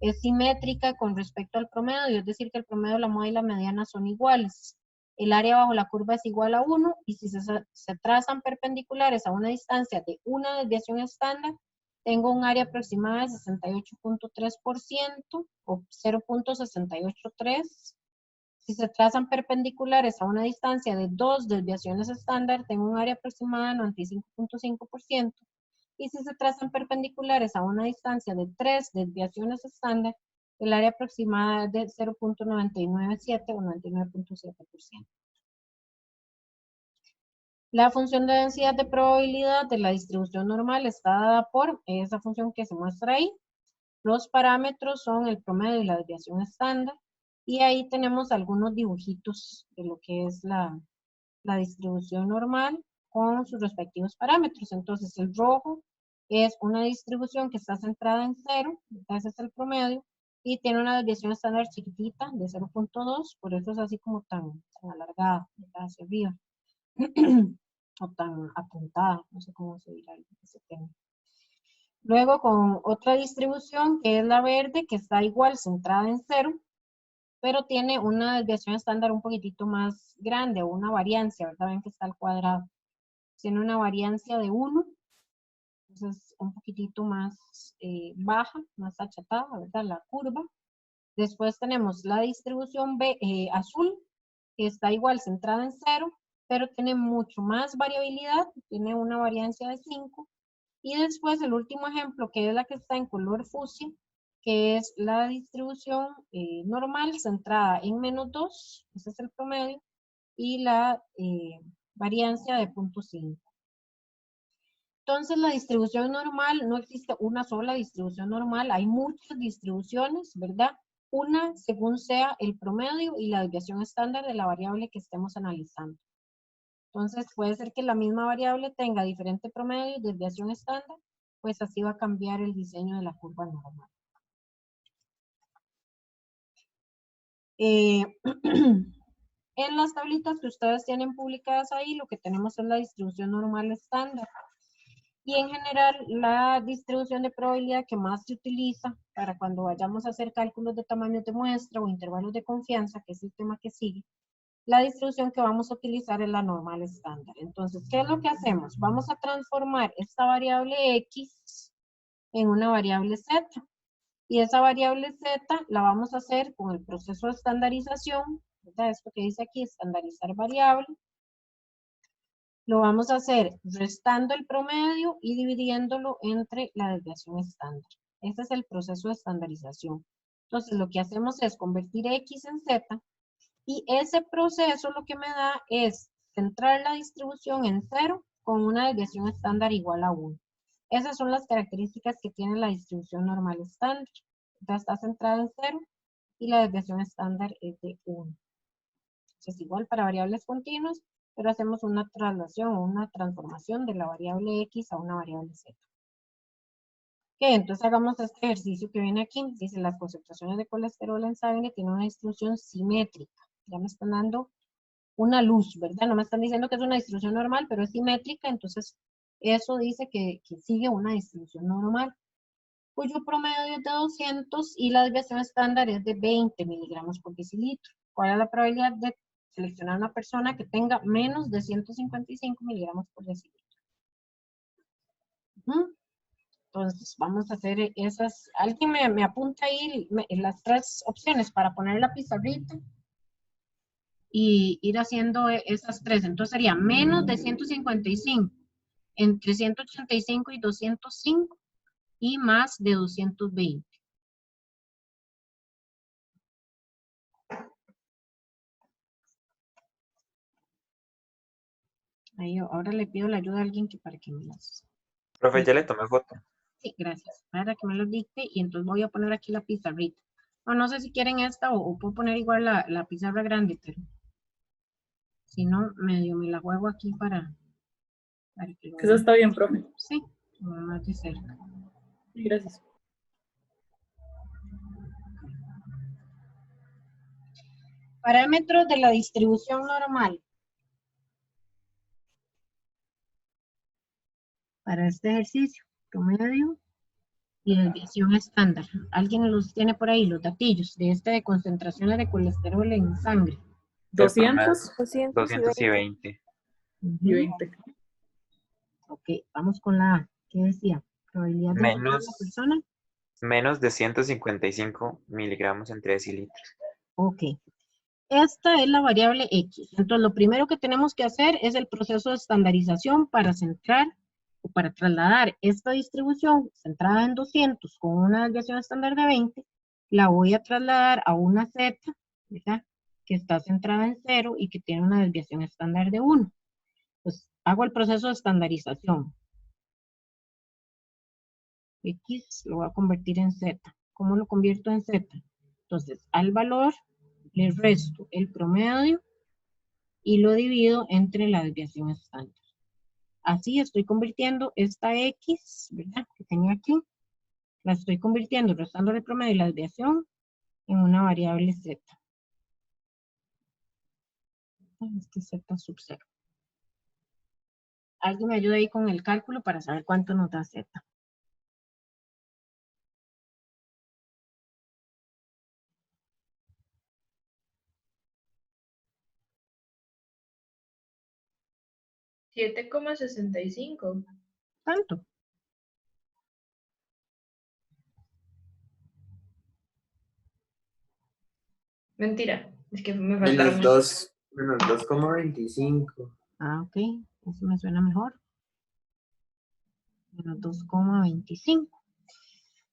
[SPEAKER 1] Es simétrica con respecto al promedio, es decir, que el promedio, la moda y la mediana son iguales. El área bajo la curva es igual a 1 y si se trazan perpendiculares a una distancia de una desviación estándar, tengo un área aproximada de 68.3% o 0.683. Si se trazan perpendiculares a una distancia de 2 desviaciones estándar, tengo un área aproximada de 95.5%. Y si se trazan perpendiculares a una distancia de 3 desviaciones estándar, el área aproximada es de 0.997 o 99.7%. La función de densidad de probabilidad de la distribución normal está dada por esa función que se muestra ahí. Los parámetros son el promedio y la desviación estándar. Y ahí tenemos algunos dibujitos de lo que es la distribución normal con sus respectivos parámetros. Entonces, el rojo es una distribución que está centrada en 0, ese es el promedio, y tiene una desviación estándar chiquitita de 0.2, por eso es así como tan alargada, hacia arriba, o tan apuntada, no sé cómo se dirá ese tema. Luego con otra distribución que es la verde, que está igual centrada en 0, pero tiene una desviación estándar un poquitito más grande, o una variancia, ¿verdad? Ven que está al cuadrado. Tiene una variancia de 1, es un poquitito más baja, más achatada, ¿verdad? La curva. Después tenemos la distribución azul, que está igual centrada en 0, pero tiene mucho más variabilidad, tiene una variancia de 5. Y después el último ejemplo, que es la que está en color fucsia, que es la distribución normal centrada en -2, ese es el promedio, y la variancia de 0.5. Entonces la distribución normal, no existe una sola distribución normal, hay muchas distribuciones, ¿verdad? Una según sea el promedio y la desviación estándar de la variable que estemos analizando. Entonces puede ser que la misma variable tenga diferente promedio y desviación estándar, pues así va a cambiar el diseño de la curva normal. En las tablitas que ustedes tienen publicadas ahí, lo que tenemos es la distribución normal estándar. Y en general, la distribución de probabilidad que más se utiliza para cuando vayamos a hacer cálculos de tamaños de muestra o intervalos de confianza, que es el tema que sigue, la distribución que vamos a utilizar es la normal estándar. Entonces, ¿qué es lo que hacemos? Vamos a transformar esta variable X en una variable Z. Y esa variable Z la vamos a hacer con el proceso de estandarización, ¿verdad? Esto que dice aquí, estandarizar variable. Lo vamos a hacer restando el promedio y dividiéndolo entre la desviación estándar. Ese es el proceso de estandarización. Entonces, lo que hacemos es convertir X en Z y ese proceso lo que me da es centrar la distribución en 0 con una desviación estándar igual a 1. Esas son las características que tiene la distribución normal estándar. Ya está centrada en 0 y la desviación estándar es de 1. Es igual para variables continuas, pero hacemos una traslación o una transformación de la variable X a una variable Z. Ok, entonces hagamos este ejercicio que viene aquí. Dice, las concentraciones de colesterol en sangre tienen una distribución simétrica. Ya me están dando una luz, ¿verdad? No me están diciendo que es una distribución normal, pero es simétrica, entonces eso dice que sigue una distribución normal, cuyo promedio es de 200 y la desviación estándar es de 20 miligramos por decilitro. ¿Cuál es la probabilidad de seleccionar una persona que tenga menos de 155 miligramos por decilitro? Entonces, vamos a hacer esas. Alguien me apunta ahí las 3 opciones para poner la pizarrita y ir haciendo esas 3. Entonces, sería menos de 155, entre 185 y 205 y más de 220. Ahí, ahora le pido la ayuda a alguien para que me las...
[SPEAKER 2] Profe, ya le tomé foto.
[SPEAKER 1] Sí, gracias. Para que me lo dicte y entonces voy a poner aquí la pizarrita. No sé si quieren esta o puedo poner igual la pizarra grande, pero si no, medio me la juego aquí para que lo
[SPEAKER 3] Eso
[SPEAKER 1] vean.
[SPEAKER 3] está bien, profe.
[SPEAKER 1] Sí, más de cerca.
[SPEAKER 3] Sí, gracias.
[SPEAKER 1] Parámetros de la distribución normal. Para este ejercicio, promedio y desviación estándar. ¿Alguien los tiene por ahí, los datillos de de concentraciones de colesterol en sangre?
[SPEAKER 3] 200
[SPEAKER 2] 220.
[SPEAKER 3] y 20.
[SPEAKER 1] Ok, vamos con la A. ¿Qué decía? Probabilidad de encontrar la persona.
[SPEAKER 2] Menos de 155 miligramos en 3 decilitros.
[SPEAKER 1] Ok. Esta es la variable X. Entonces, lo primero que tenemos que hacer es el proceso de estandarización para centrar o para trasladar esta distribución centrada en 200 con una desviación estándar de 20, la voy a trasladar a una Z, ¿verdad? Que está centrada en 0 y que tiene una desviación estándar de 1. Pues hago el proceso de estandarización. X lo voy a convertir en Z. ¿Cómo lo convierto en Z? Entonces, al valor le resto el promedio y lo divido entre la desviación estándar. Así estoy convirtiendo esta X, ¿verdad? Que tenía aquí, la estoy convirtiendo, restando el promedio y la desviación, en una variable Z. Este Z sub 0. Alguien me ayuda ahí con el cálculo para saber cuánto nos da Z.
[SPEAKER 4] $7,65.
[SPEAKER 1] ¿Cuánto?
[SPEAKER 4] Mentira, es que me
[SPEAKER 6] Menos
[SPEAKER 4] faltaron.
[SPEAKER 6] 2, menos 2,25.
[SPEAKER 1] Ah, ok. Eso me suena mejor. Menos 2,25.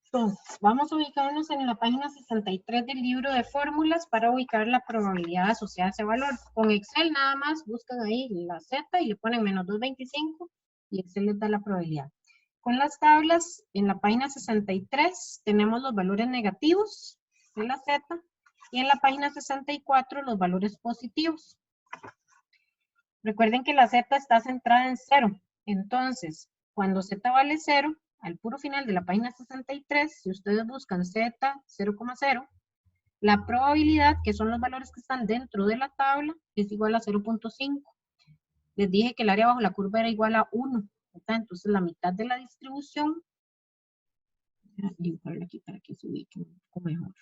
[SPEAKER 1] Entonces, vamos a ubicarnos en la página 63 del libro de fórmulas para ubicar la probabilidad asociada a ese valor. Con Excel nada más buscan ahí la Z y le ponen menos 2,25 y Excel les da la probabilidad. Con las tablas, en la página 63 tenemos los valores negativos de la Z y en la página 64 los valores positivos. Recuerden que la Z está centrada en 0. Entonces, cuando Z vale 0, al puro final de la página 63, si ustedes buscan Z 0,0, la probabilidad, que son los valores que están dentro de la tabla, es igual a 0,5. Les dije que el área bajo la curva era igual a 1. ¿Verdad? Entonces, la mitad de la distribución, voy a dibujarla aquí para que se ubique un poco mejor.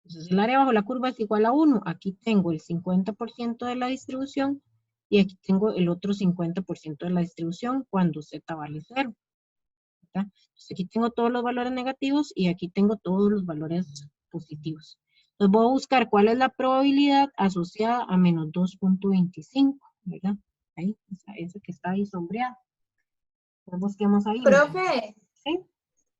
[SPEAKER 1] Entonces, el área bajo la curva es igual a 1. Aquí tengo el 50% de la distribución y aquí tengo el otro 50% de la distribución cuando Z vale 0. ¿Verdad? Entonces, aquí tengo todos los valores negativos y aquí tengo todos los valores positivos. Entonces, voy a buscar cuál es la probabilidad asociada a menos 2,25, ¿verdad? Ahí, esa que está ahí sombreada. Entonces, busquemos ahí.
[SPEAKER 5] Profe,
[SPEAKER 1] ¿Sí?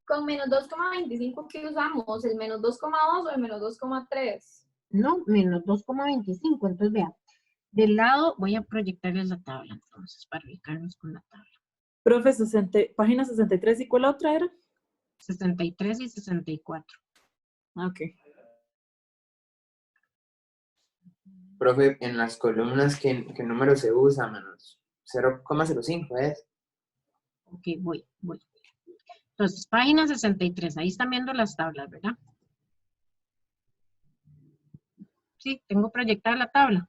[SPEAKER 5] con menos 2,25, ¿qué usamos? ¿El menos 2,2 o el menos 2,3?
[SPEAKER 1] No, menos 2,25. Entonces, vean, del lado voy a proyectarles la tabla, entonces, para ubicarnos con la tabla.
[SPEAKER 3] Profe, página 63, ¿y cuál otra era?
[SPEAKER 1] 63 y 64.
[SPEAKER 3] Ah, ok.
[SPEAKER 6] Profe, en las columnas, ¿qué número se usa? Menos 0,05 es.
[SPEAKER 1] Ok, voy. Entonces, página 63, ahí están viendo las tablas, ¿verdad? Sí, tengo proyectada la tabla.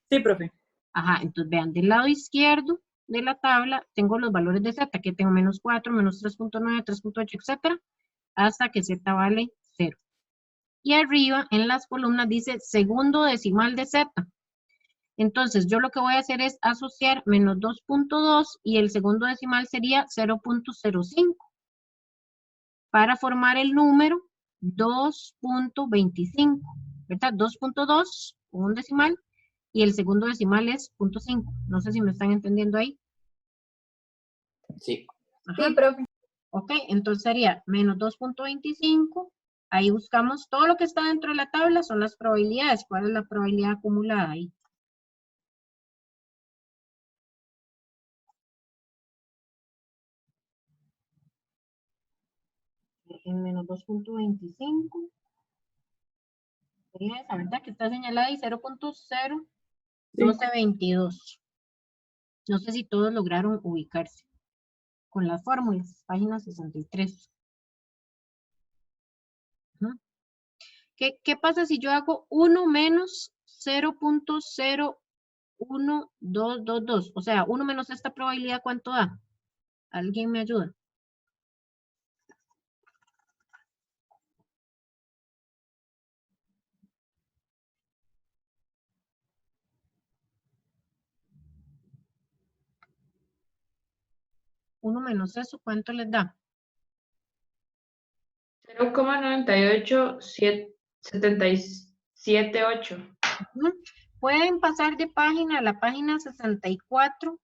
[SPEAKER 3] Sí, profe.
[SPEAKER 1] Ajá, entonces vean, del lado izquierdo de la tabla tengo los valores de Z, que tengo menos 4, menos 3,9, 3,8, etcétera, hasta que Z vale 0. Y arriba en las columnas dice segundo decimal de Z. Entonces, yo lo que voy a hacer es asociar menos 2,2 y el segundo decimal sería 0,05 para formar el número 2,25, ¿verdad? 2,2, un decimal, y el segundo decimal es 0,5. No sé si me están entendiendo ahí.
[SPEAKER 6] Sí.
[SPEAKER 1] Ajá.
[SPEAKER 5] Sí, profe.
[SPEAKER 1] Ok, entonces sería menos 2,25. Ahí buscamos todo lo que está dentro de la tabla, son las probabilidades. ¿Cuál es la probabilidad acumulada ahí? En menos 2,25. Sería esa, ¿verdad? Que está señalada ahí 0,01222. No sé si todos lograron ubicarse con las fórmulas, página 63. Ajá. ¿Qué pasa si yo hago 1 menos 0,01222? O sea, 1 menos esta probabilidad, ¿cuánto da? ¿Alguien me ayuda? Uno menos eso, ¿cuánto les da?
[SPEAKER 4] 0,98778.
[SPEAKER 1] Ujú. Pueden pasar de página a la página 64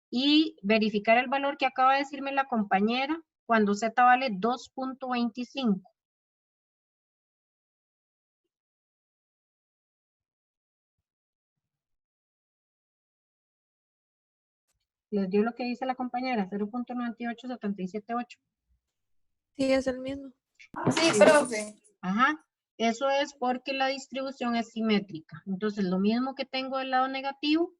[SPEAKER 1] y verificar el valor que acaba de decirme la compañera cuando Z vale 2,25. ¿Les dio lo que dice la compañera? 0,98778.
[SPEAKER 7] Sí, es el mismo.
[SPEAKER 5] Sí, profe.
[SPEAKER 1] Ajá. Eso es porque la distribución es simétrica. Entonces, lo mismo que tengo del lado negativo,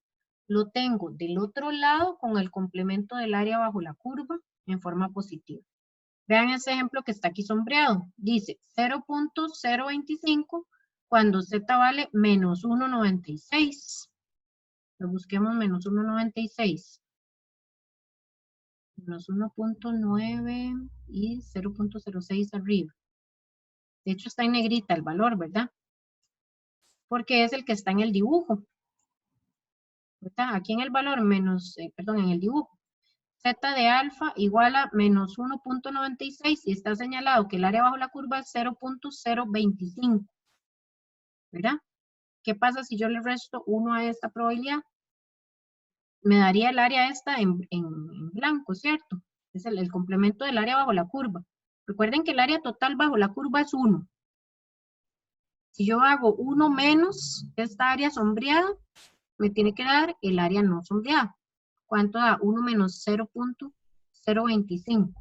[SPEAKER 1] lo tengo del otro lado con el complemento del área bajo la curva en forma positiva. Vean ese ejemplo que está aquí sombreado. Dice 0,025 cuando Z vale menos 1,96. Lo busquemos menos 1,96. Menos 1,9 y 0,06 arriba. De hecho está en negrita el valor, ¿verdad? Porque es el que está en el dibujo. ¿Verdad? Aquí en el valor menos, perdón, en el dibujo. Z de alfa igual a menos 1,96 y está señalado que el área bajo la curva es 0,025. ¿verdad? ¿Qué pasa si yo le resto 1 a esta probabilidad? Me daría el área esta en blanco, ¿cierto? Es el complemento del área bajo la curva. Recuerden que el área total bajo la curva es 1. Si yo hago 1 menos esta área sombreada, me tiene que dar el área no sombreada. ¿Cuánto da? 1 menos 0.025.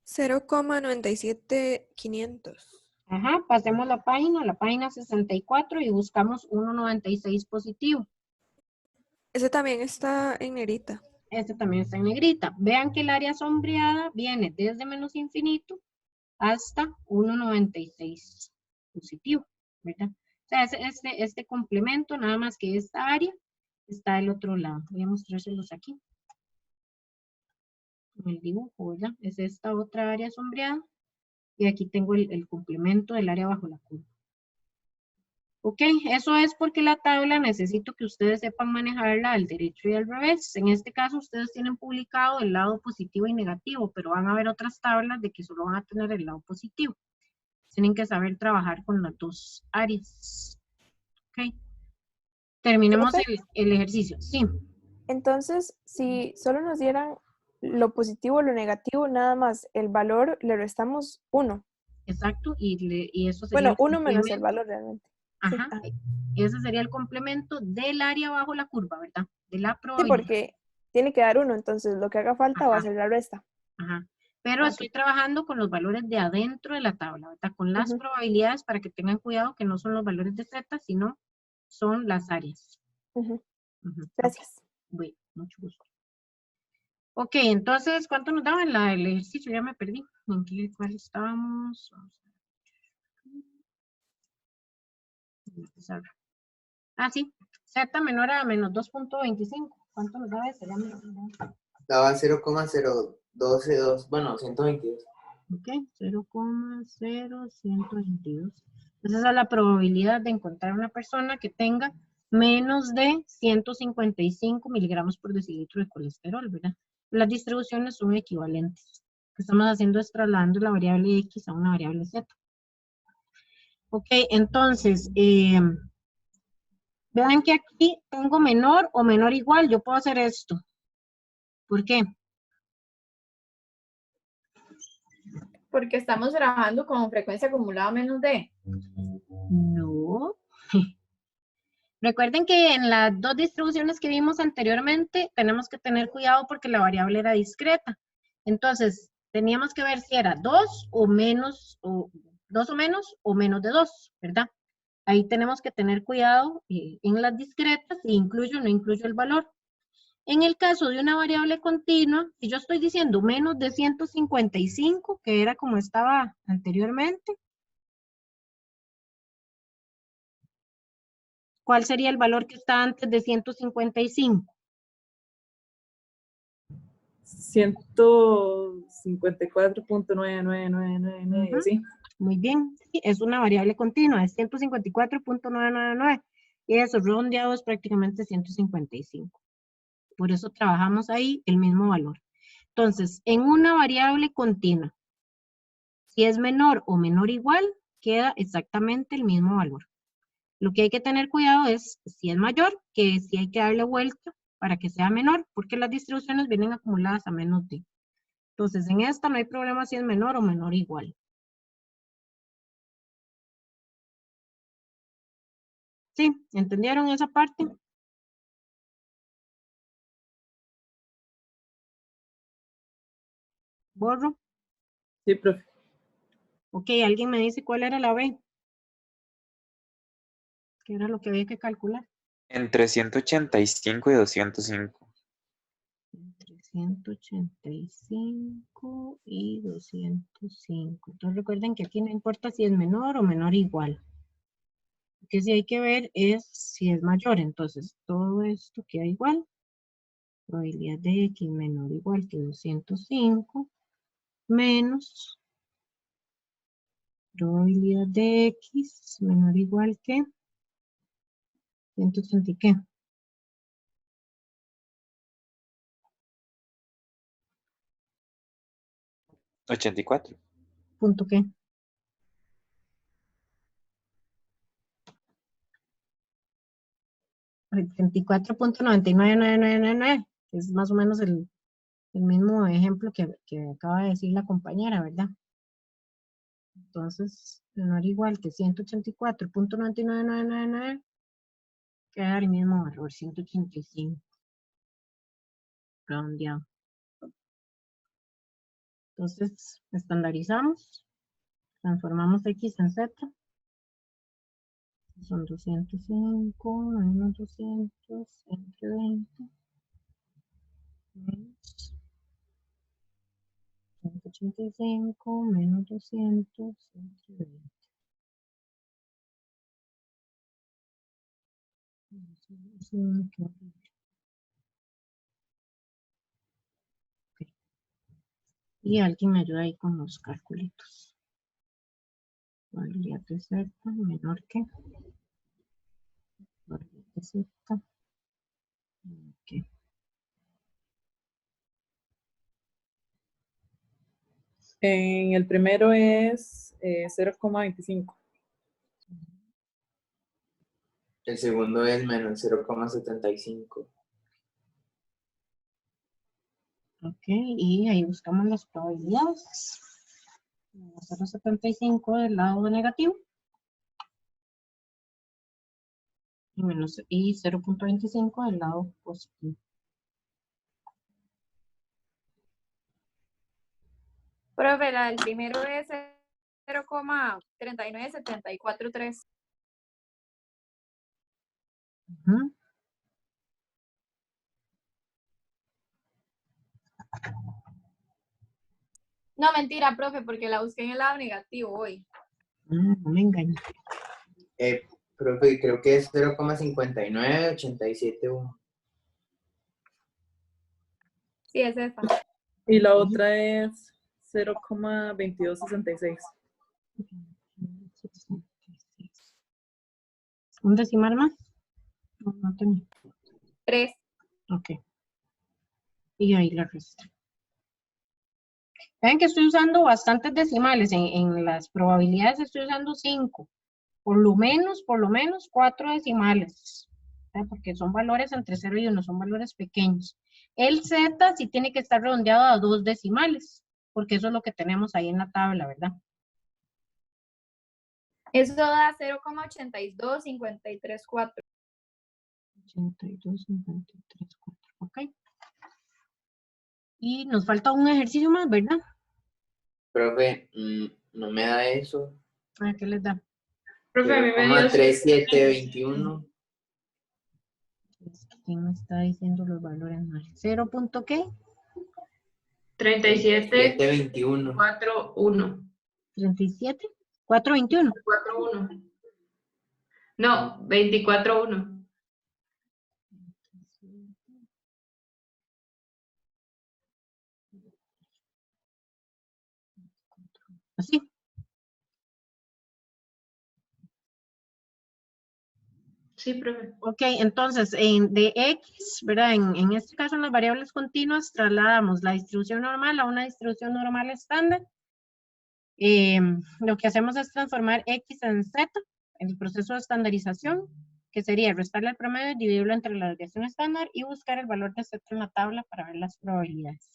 [SPEAKER 7] 0,97500.
[SPEAKER 1] Ajá, pasemos la página 64 y buscamos 1,96 positivo.
[SPEAKER 7] Ese también está en negrita.
[SPEAKER 1] Este también está en negrita. Vean que el área sombreada viene desde menos infinito hasta 1,96 positivo, ¿verdad? O sea, este complemento, nada más que esta área, está del otro lado. Voy a mostrárselos aquí. En el dibujo, ¿verdad? Es esta otra área sombreada. Y aquí tengo el complemento del área bajo la curva. Ok, eso es porque la tabla necesito que ustedes sepan manejarla al derecho y al revés. En este caso ustedes tienen publicado el lado positivo y negativo, pero van a ver otras tablas de que solo van a tener el lado positivo. Tienen que saber trabajar con las dos áreas. Ok, terminemos
[SPEAKER 8] Profe,
[SPEAKER 1] el ejercicio. Sí,
[SPEAKER 8] entonces, si solo nos dieran lo positivo o lo negativo, nada más el valor le restamos 1.
[SPEAKER 1] exacto, y eso sería
[SPEAKER 8] Bueno,
[SPEAKER 1] el
[SPEAKER 8] 1 menos el
[SPEAKER 1] complemento.
[SPEAKER 8] valor realmente. Sí,
[SPEAKER 1] Ajá, ese sería el complemento del área bajo la curva, ¿verdad? De la
[SPEAKER 8] sí,
[SPEAKER 1] probabilidad.
[SPEAKER 8] porque tiene que dar 1, entonces lo que haga falta va a
[SPEAKER 1] Ajá.
[SPEAKER 8] ser la resta.
[SPEAKER 1] Ajá. Pero
[SPEAKER 8] Ok.
[SPEAKER 1] estoy trabajando con los valores de adentro de la tabla, ¿verdad? Con las
[SPEAKER 8] Ujú,
[SPEAKER 1] probabilidades para que tengan cuidado que no son los valores de Z, sino son las áreas.
[SPEAKER 8] ujú.
[SPEAKER 1] Ujú, ok.
[SPEAKER 8] Gracias.
[SPEAKER 1] Bueno, mucho gusto. Ok, entonces, ¿cuánto nos daba el ejercicio? Ya me perdí. ¿Cuál estábamos? Vamos a empezar. Ah, sí. Z menor a menos 2.25. ¿Cuánto nos daba ese? Ya me lo olvidé.
[SPEAKER 6] Daba 0,0122, bueno, 122.
[SPEAKER 1] Ok, 0,0122. Entonces, esa es la probabilidad de encontrar una persona que tenga menos de 155 miligramos por decilitro de colesterol, ¿verdad? Las distribuciones son equivalentes. Lo que estamos haciendo es trasladando la variable X a una variable Z. Ok, entonces, vean que aquí tengo menor o menor igual. Yo puedo hacer esto. ¿Por qué?
[SPEAKER 5] Porque estamos trabajando con frecuencia acumulada menos de.
[SPEAKER 1] No. Recuerden que en las dos distribuciones que vimos anteriormente tenemos que tener cuidado porque la variable era discreta. Entonces, teníamos que ver si era 2 o menos, o 2 o menos de 2, ¿verdad? Ahí tenemos que tener cuidado en las discretas si incluyo o no incluyo el valor. En el caso de una variable continua, si yo estoy diciendo menos de 155, que era como estaba anteriormente, ¿cuál sería el valor que está antes de 155?
[SPEAKER 3] 154.99999, ¿sí?
[SPEAKER 1] Muy bien, sí, es una variable continua, es 154.999 y eso redondeado es prácticamente 155. Por eso trabajamos ahí el mismo valor. Entonces, en una variable continua, si es menor o menor igual, queda exactamente el mismo valor. Lo que hay que tener cuidado es si es mayor, que si hay que darle vuelta para que sea menor, porque las distribuciones vienen acumuladas a menos de. Entonces, en esta no hay problema si es menor o menor igual. ¿Sí? ¿Entendieron esa parte? Borro.
[SPEAKER 3] Sí, profe.
[SPEAKER 1] Ok, alguien me dice cuál era la B. ¿Qué era lo que había que calcular?
[SPEAKER 2] Entre 185 y 205.
[SPEAKER 1] Entre 185 y 205. Entonces recuerden que aquí no importa si es menor o menor igual. Lo que sí hay que ver es si es mayor. Entonces todo esto queda igual. Probabilidad de X menor o igual que 205 menos probabilidad de X menor o igual que 180 y qué.
[SPEAKER 2] 84.
[SPEAKER 1] Punto qué. el 34.999999, que es más o menos el mismo ejemplo que acaba de decir la compañera, ¿verdad? Entonces, menor o igual que 184.99999, queda el mismo valor, 185. Redondeado. Entonces, estandarizamos, transformamos X en Z. Son 205 menos 200 entre 20 menos 185 menos 200 entre 20. Ok. Y alguien me ayuda ahí con los calculitos. Probabilidad de Z menor que probabilidad de Z. Ok.
[SPEAKER 3] En el primero es 0,25.
[SPEAKER 6] El segundo es menos 0,75.
[SPEAKER 1] Ok, y ahí buscamos las probabilidades. 0,75 del lado negativo. Y 0.25 del lado positivo.
[SPEAKER 5] Profe, el primero es 0,39743.
[SPEAKER 1] Ujú.
[SPEAKER 5] No, mentira, profe, porque la busqué en el lado negativo hoy.
[SPEAKER 1] No me engañe.
[SPEAKER 6] Profe, creo que es 0,59871.
[SPEAKER 5] Sí, es esa.
[SPEAKER 3] Y la otra es 0,2266.
[SPEAKER 1] ¿Un decimal más? No tenía.
[SPEAKER 5] 3.
[SPEAKER 1] Ok. Y ahí la resta. Ven que estoy usando bastantes decimales. En las probabilidades estoy usando 5. Por lo menos 4 decimales. Porque son valores entre 0 y 1, son valores pequeños. El Z sí tiene que estar redondeado a 2 decimales. Porque eso es lo que tenemos ahí en la tabla, ¿verdad?
[SPEAKER 5] Eso da 0,82534.
[SPEAKER 1] 82,53,4. Ok. Y nos falta un ejercicio más, ¿verdad?
[SPEAKER 6] Profe, no me da eso.
[SPEAKER 1] ¿A qué les da?
[SPEAKER 4] Profe, a mí me dio
[SPEAKER 6] 0,3721.
[SPEAKER 1] ¿Quién me está diciendo los valores mal? ¿0 punto qué?
[SPEAKER 6] 3721.
[SPEAKER 4] 3741.
[SPEAKER 1] 37. 421.
[SPEAKER 4] 41. No, 24.1.
[SPEAKER 1] Así.
[SPEAKER 4] Sí, profe.
[SPEAKER 1] Ok, entonces de X, ¿verdad? En este caso en las variables continuas trasladamos la distribución normal a una distribución normal estándar. Lo que hacemos es transformar X en Z, en el proceso de estandarización, que sería restarle el promedio, dividirlo entre la desviación estándar y buscar el valor de Z en la tabla para ver las probabilidades.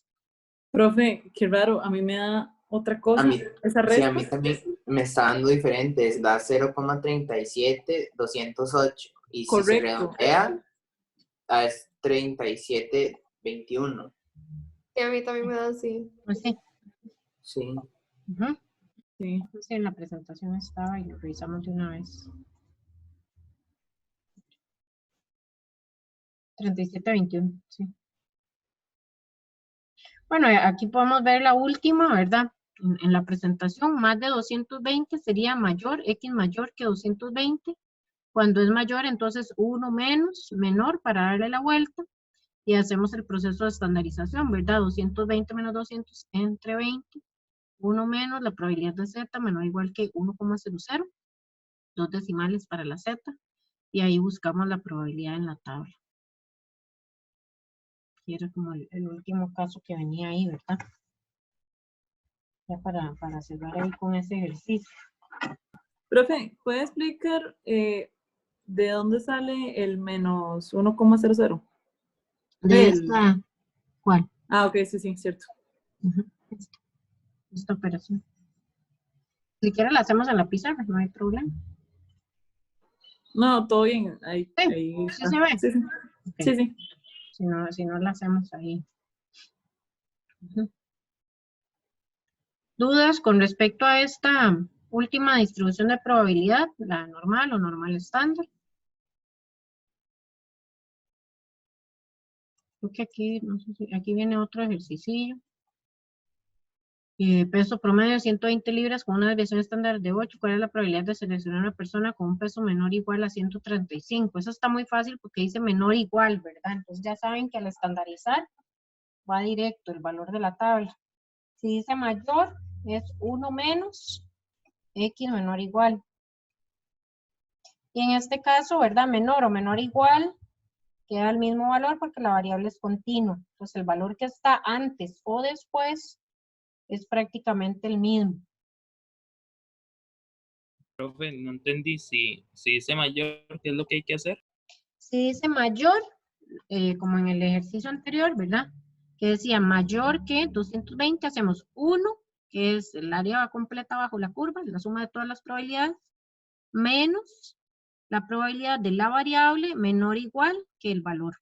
[SPEAKER 3] Profe, qué raro, a mí me da otra cosa.
[SPEAKER 6] A mí,
[SPEAKER 3] Esa
[SPEAKER 6] sí, a
[SPEAKER 3] respuesta.
[SPEAKER 6] mí también me está dando diferentes. Da 0,37208. Y si se
[SPEAKER 3] Correcto.
[SPEAKER 6] redondea, es 3721.
[SPEAKER 7] Y a mí también me da así.
[SPEAKER 1] Pues sí.
[SPEAKER 6] Sí.
[SPEAKER 1] Ujú.
[SPEAKER 3] Sí.
[SPEAKER 1] Sí, en la presentación estaba y lo revisamos de una vez. 3721, sí. Bueno, aquí podemos ver la última, ¿verdad? En la presentación, más de 220 sería mayor, X mayor que 220. Cuando es mayor, entonces 1 menos, menor para darle la vuelta. Y hacemos el proceso de estandarización, ¿verdad? 220 menos 200 entre 20. 1 menos la probabilidad de Z menor o igual que 1,00. 2 decimales para la Z. Y ahí buscamos la probabilidad en la tabla. Y era como el último caso que venía ahí, ¿verdad? Ya para cerrar ahí con ese ejercicio.
[SPEAKER 3] Profe, ¿puede explicar ¿De dónde sale el menos 1,00?
[SPEAKER 1] De
[SPEAKER 3] El-
[SPEAKER 1] esta, ¿cuál?
[SPEAKER 3] Ah, ok, sí, sí, cierto.
[SPEAKER 1] Ujú, esta operación. Si quiere la hacemos en la pizarra, no hay problema.
[SPEAKER 3] No, todo bien. Ahí,
[SPEAKER 1] Sí,
[SPEAKER 3] ahí
[SPEAKER 1] sí
[SPEAKER 3] está.
[SPEAKER 1] se ve.
[SPEAKER 3] Sí, sí.
[SPEAKER 1] Ok.
[SPEAKER 3] Sí, sí.
[SPEAKER 1] Si no la hacemos ahí. Ujú. ¿Dudas con respecto a esta última distribución de probabilidad, la normal o normal estándar? Creo que aquí, no sé si, aquí viene otro ejercicio. Peso promedio de 120 libras con una desviación estándar de 8. ¿Cuál es la probabilidad de seleccionar a una persona con un peso menor o igual a 135? Eso está muy fácil porque dice menor o igual, ¿verdad? Entonces ya saben que al estandarizar va directo el valor de la tabla. Si dice mayor, es 1 menos X menor o igual. Y en este caso, ¿verdad? Menor o menor o igual, queda el mismo valor porque la variable es continua. Pues el valor que está antes o después es prácticamente el mismo.
[SPEAKER 9] Profe, no entendí si dice mayor, ¿qué es lo que hay que hacer?
[SPEAKER 1] Si dice mayor, como en el ejercicio anterior, ¿verdad? Que decía mayor que 220, hacemos 1, que es el área completa bajo la curva, la suma de todas las probabilidades, menos la probabilidad de la variable menor o igual que el valor.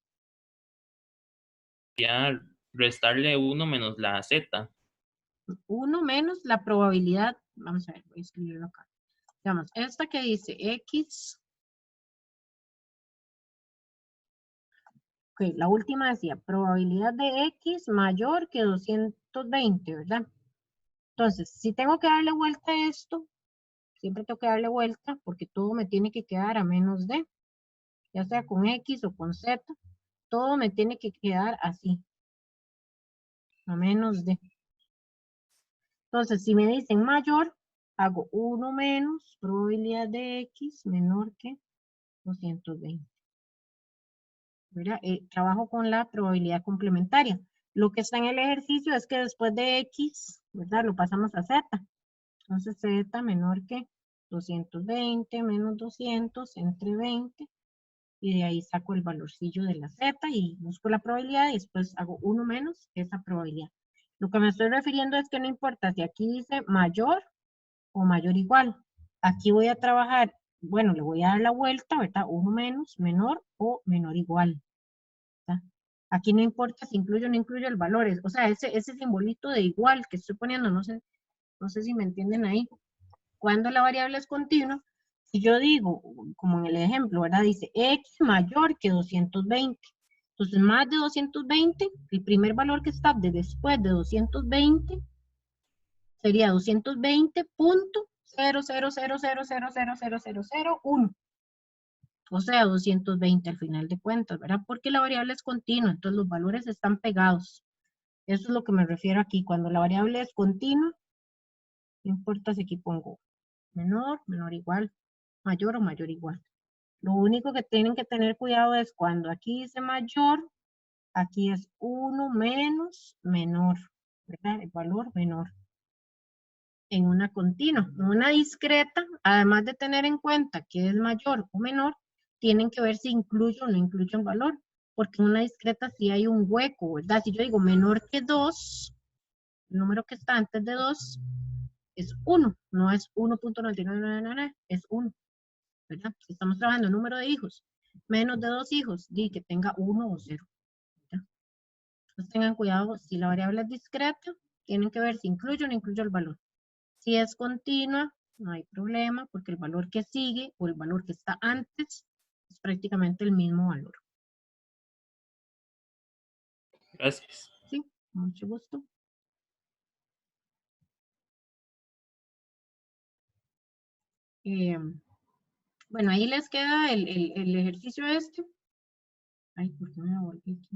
[SPEAKER 9] Ya restarle 1 menos la z.
[SPEAKER 1] 1 menos la probabilidad, vamos a ver, voy a escribirlo acá. Digamos, esta que dice X, ok, la última decía probabilidad de X mayor que 220, ¿verdad? Entonces, si tengo que darle vuelta a esto, siempre tengo que darle vuelta porque todo me tiene que quedar a menos de, ya sea con X o con Z, todo me tiene que quedar así, a menos de. Entonces, si me dicen mayor, hago 1 menos probabilidad de X menor que 220. ¿Verdad? Trabajo con la probabilidad complementaria. Lo que está en el ejercicio es que después de X, ¿verdad? Lo pasamos a Z. Entonces, Z menor que 220 menos 200 entre 20. Y de ahí saco el valorcillo de la Z y busco la probabilidad y después hago 1 menos esa probabilidad. Lo que me estoy refiriendo es que no importa si aquí dice mayor o mayor igual. Aquí voy a trabajar, bueno, le voy a dar la vuelta, ¿verdad? 1 menos, menor o menor igual. ¿Verdad? Aquí no importa si incluyo o no incluyo el valor. O sea, ese simbolito de igual que estoy poniendo, no sé si me entienden ahí. Cuando la variable es continua, si yo digo, como en el ejemplo, ¿verdad? Dice X mayor que 220. Entonces, más de 220, el primer valor que está de después de 220 sería 220.00000000001. O sea, 220 al final de cuentas, ¿verdad? Porque la variable es continua, entonces los valores están pegados. Eso es lo que me refiero aquí. Cuando la variable es continua, no importa si aquí pongo menor, menor igual, mayor o mayor igual. Lo único que tienen que tener cuidado es cuando aquí dice mayor, aquí es 1 menos menor, ¿verdad? El valor menor. En una continua. En una discreta, además de tener en cuenta que es mayor o menor, tienen que ver si incluyo o no incluyo un valor. Porque en una discreta sí hay un hueco, ¿verdad? Si yo digo menor que 2, el número que está antes de 2 es 1, no es 1.9999, es 1. ¿Verdad? Si estamos trabajando en número de hijos, menos de 2 hijos, di que tenga 1 o 0. ¿verdad? Entonces tengan cuidado, si la variable es discreta, tienen que ver si incluyo o no incluyo el valor. Si es continua, no hay problema, porque el valor que sigue o el valor que está antes es prácticamente el mismo valor.
[SPEAKER 9] Gracias.
[SPEAKER 1] Sí, mucho gusto. Bueno, ahí les queda el ejercicio este. Ay, ¿por qué me volví aquí?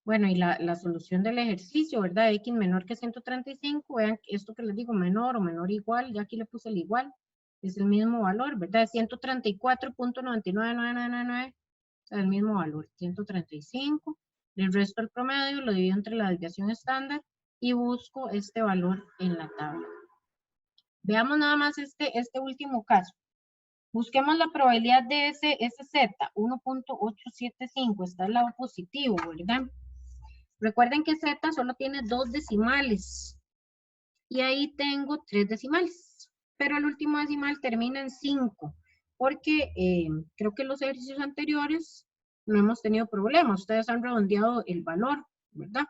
[SPEAKER 1] Bueno, y la solución del ejercicio, ¿verdad? X menor que 135, vean esto que les digo, menor o menor igual, ya aquí le puse el igual, es el mismo valor, ¿verdad? 134.99999, es el mismo valor, 135 Le resto el promedio, lo divido entre la desviación estándar y busco este valor en la tabla. Veamos nada más este último caso. Busquemos la probabilidad de SZ, 1.875, está al lado positivo, ¿verdad? Recuerden que Z solo tiene 2 decimales y ahí tengo 3 decimales, pero el último decimal termina en 5, porque creo que en los ejercicios anteriores no hemos tenido problemas, ustedes han redondeado el valor, ¿verdad?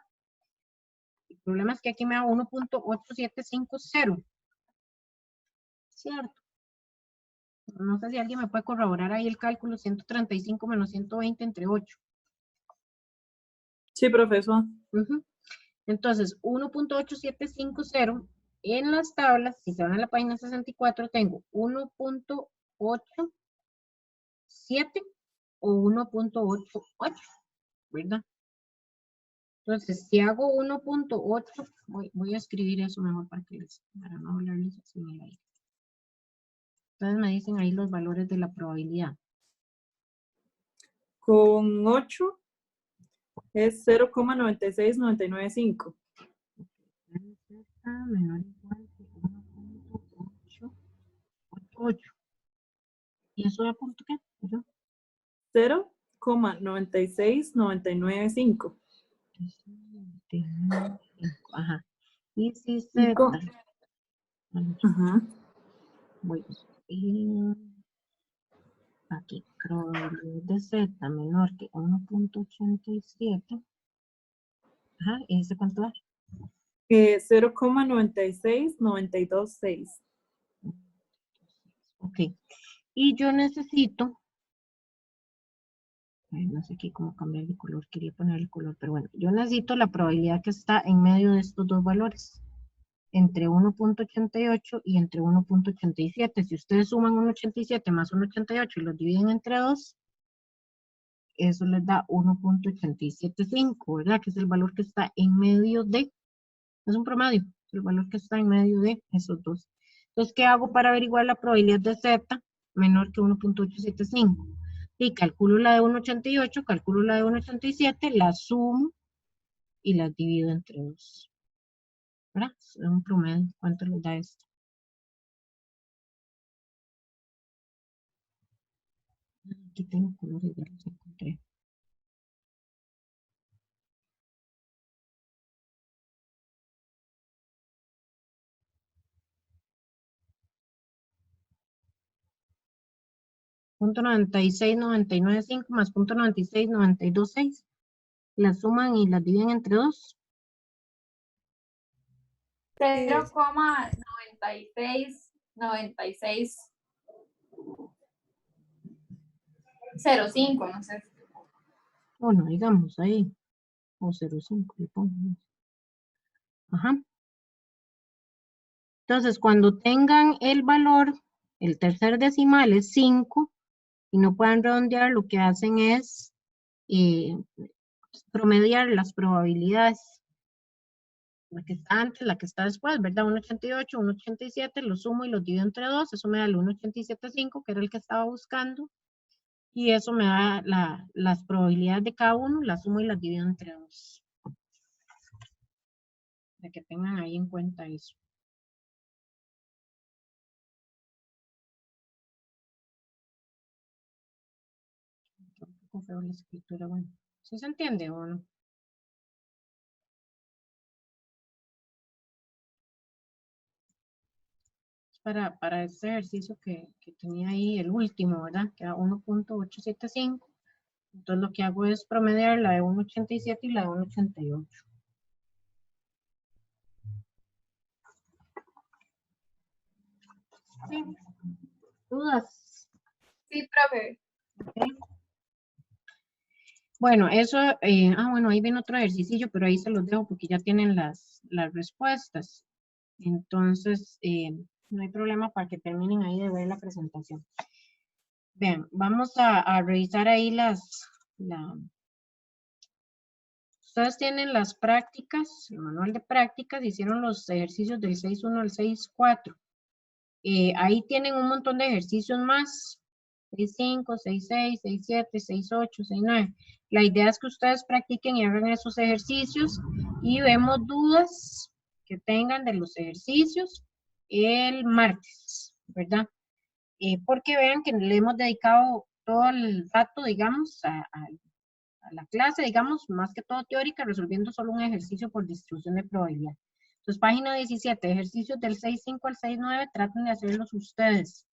[SPEAKER 1] El problema es que aquí me da 1.8750, ¿cierto? No sé si alguien me puede corroborar ahí el cálculo, 135 menos 120 entre 8.
[SPEAKER 3] Sí, profesor.
[SPEAKER 1] Entonces, 1.8750 en las tablas, si se van a la página 64, tengo 1.87 o 1.88, ¿verdad? Entonces, si hago 1.8, voy a escribir eso mejor para no hablarles así en el aire. Entonces me dicen ahí los valores de la probabilidad.
[SPEAKER 3] Con 8 es 0,96995.
[SPEAKER 1] Menor o igual que 1.888. ¿Y eso da punto qué?
[SPEAKER 3] 0,96995.
[SPEAKER 1] Ajá. Y si Z.
[SPEAKER 3] Ajá.
[SPEAKER 1] Voy aquí, probabilidad de Z menor que 1.87. Ajá, ¿y ese cuánto da?
[SPEAKER 3] 0,96926.
[SPEAKER 1] Ok. Y yo necesito, no sé aquí cómo cambiar de color, quería poner el color, pero bueno, yo necesito la probabilidad que está en medio de estos dos valores, entre 1.88 y entre 1.87. Si ustedes suman 1.87 más 1.88 y los dividen entre 2, eso les da 1.875, ¿verdad? Que es el valor que está en medio de, es un promedio, el valor que está en medio de esos dos. Entonces, ¿qué hago para averiguar la probabilidad de Z menor que 1.875? Y calculo la de 1.88, calculo la de 1.87, la sumo y las divido entre 2. ¿Verdad? Es un promedio. ¿Cuánto les da esto? Aquí tengo colores, ya los encontré. Punto 96,995 más punto 96,926. Las suman y las dividen entre 2.
[SPEAKER 5] 0,9605, no sé.
[SPEAKER 1] Bueno, digamos ahí. O 0,5 le pongo. Ajá. Entonces, cuando tengan el valor, el tercer decimal es 5, y no puedan redondear, lo que hacen es promediar las probabilidades. La que está antes, la que está después, ¿verdad? 1.88, 1.87, lo sumo y lo divido entre 2, eso me da el 1.875, que era el que estaba buscando, y eso me da las probabilidades de cada uno, las sumo y las divido entre 2. Para que tengan ahí en cuenta eso. Un poco feo la escritura, bueno. ¿Sí se entiende o no? Para este ejercicio que tenía ahí, el último, ¿verdad? Que era 1.875. Entonces lo que hago es promediar la de 1.87 y la de 1.88. ¿Sí? ¿Dudas?
[SPEAKER 5] Sí, profe.
[SPEAKER 1] Okay. Bueno, eso, bueno, ahí viene otro ejercicio, pero ahí se los dejo porque ya tienen las respuestas. Entonces, no hay problema para que terminen ahí de ver la presentación. Vean, vamos a revisar ahí ustedes tienen las prácticas, el manual de prácticas, hicieron los ejercicios del 6.1 al 6.4. Ahí tienen un montón de ejercicios más. 6.5, 6.6, 6.7, 6.8, 6.9. La idea es que ustedes practiquen y hagan esos ejercicios y vemos dudas que tengan de los ejercicios el martes, ¿verdad? Porque vean que le hemos dedicado todo el rato, digamos, a la clase, digamos, más que todo teórica, resolviendo solo un ejercicio por distribución de probabilidad. Entonces, página 17, ejercicios del 6.5 al 6.9, traten de hacerlos ustedes.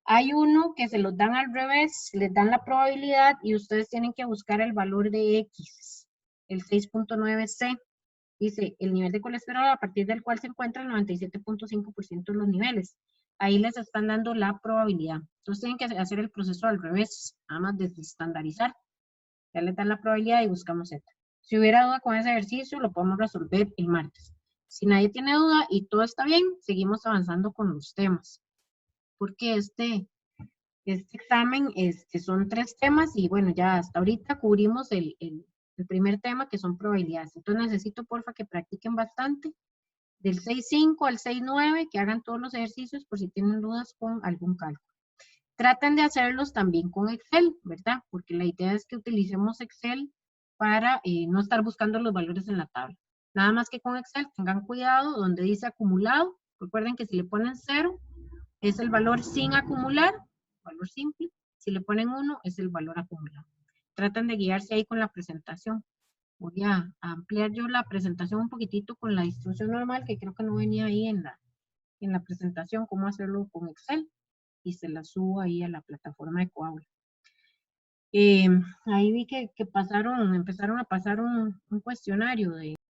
[SPEAKER 1] Hay uno que se los dan al revés, les dan la probabilidad y ustedes tienen que buscar el valor de X, el 6.9C. Dice, el nivel de colesterol a partir del cual se encuentra el 97.5% de los niveles. Ahí les están dando la probabilidad. Entonces tienen que hacer el proceso al revés, nada más desestandarizar. Ya les dan la probabilidad y buscamos Z. Si hubiera duda con ese ejercicio, lo podemos resolver el martes. Si nadie tiene duda y todo está bien, seguimos avanzando con los temas. Porque este examen son 3 temas y bueno, ya hasta ahorita cubrimos el primer tema que son probabilidades. Entonces necesito porfa que practiquen bastante del 6.5 al 6.9, que hagan todos los ejercicios por si tienen dudas con algún cálculo. Traten de hacerlos también con Excel, ¿verdad? Porque la idea es que utilicemos Excel para no estar buscando los valores en la tabla. Nada más que con Excel tengan cuidado donde dice acumulado. Recuerden que si le ponen 0 es el valor sin acumular, valor simple. Si le ponen 1 es el valor acumulado. Tratan de guiarse ahí con la presentación. Voy a ampliar yo la presentación un poquitito con la distribución normal, que creo que no venía ahí en la presentación, cómo hacerlo con Excel. Y se la subo ahí a la plataforma de Coaula. Ahí vi que empezaron a pasar un cuestionario de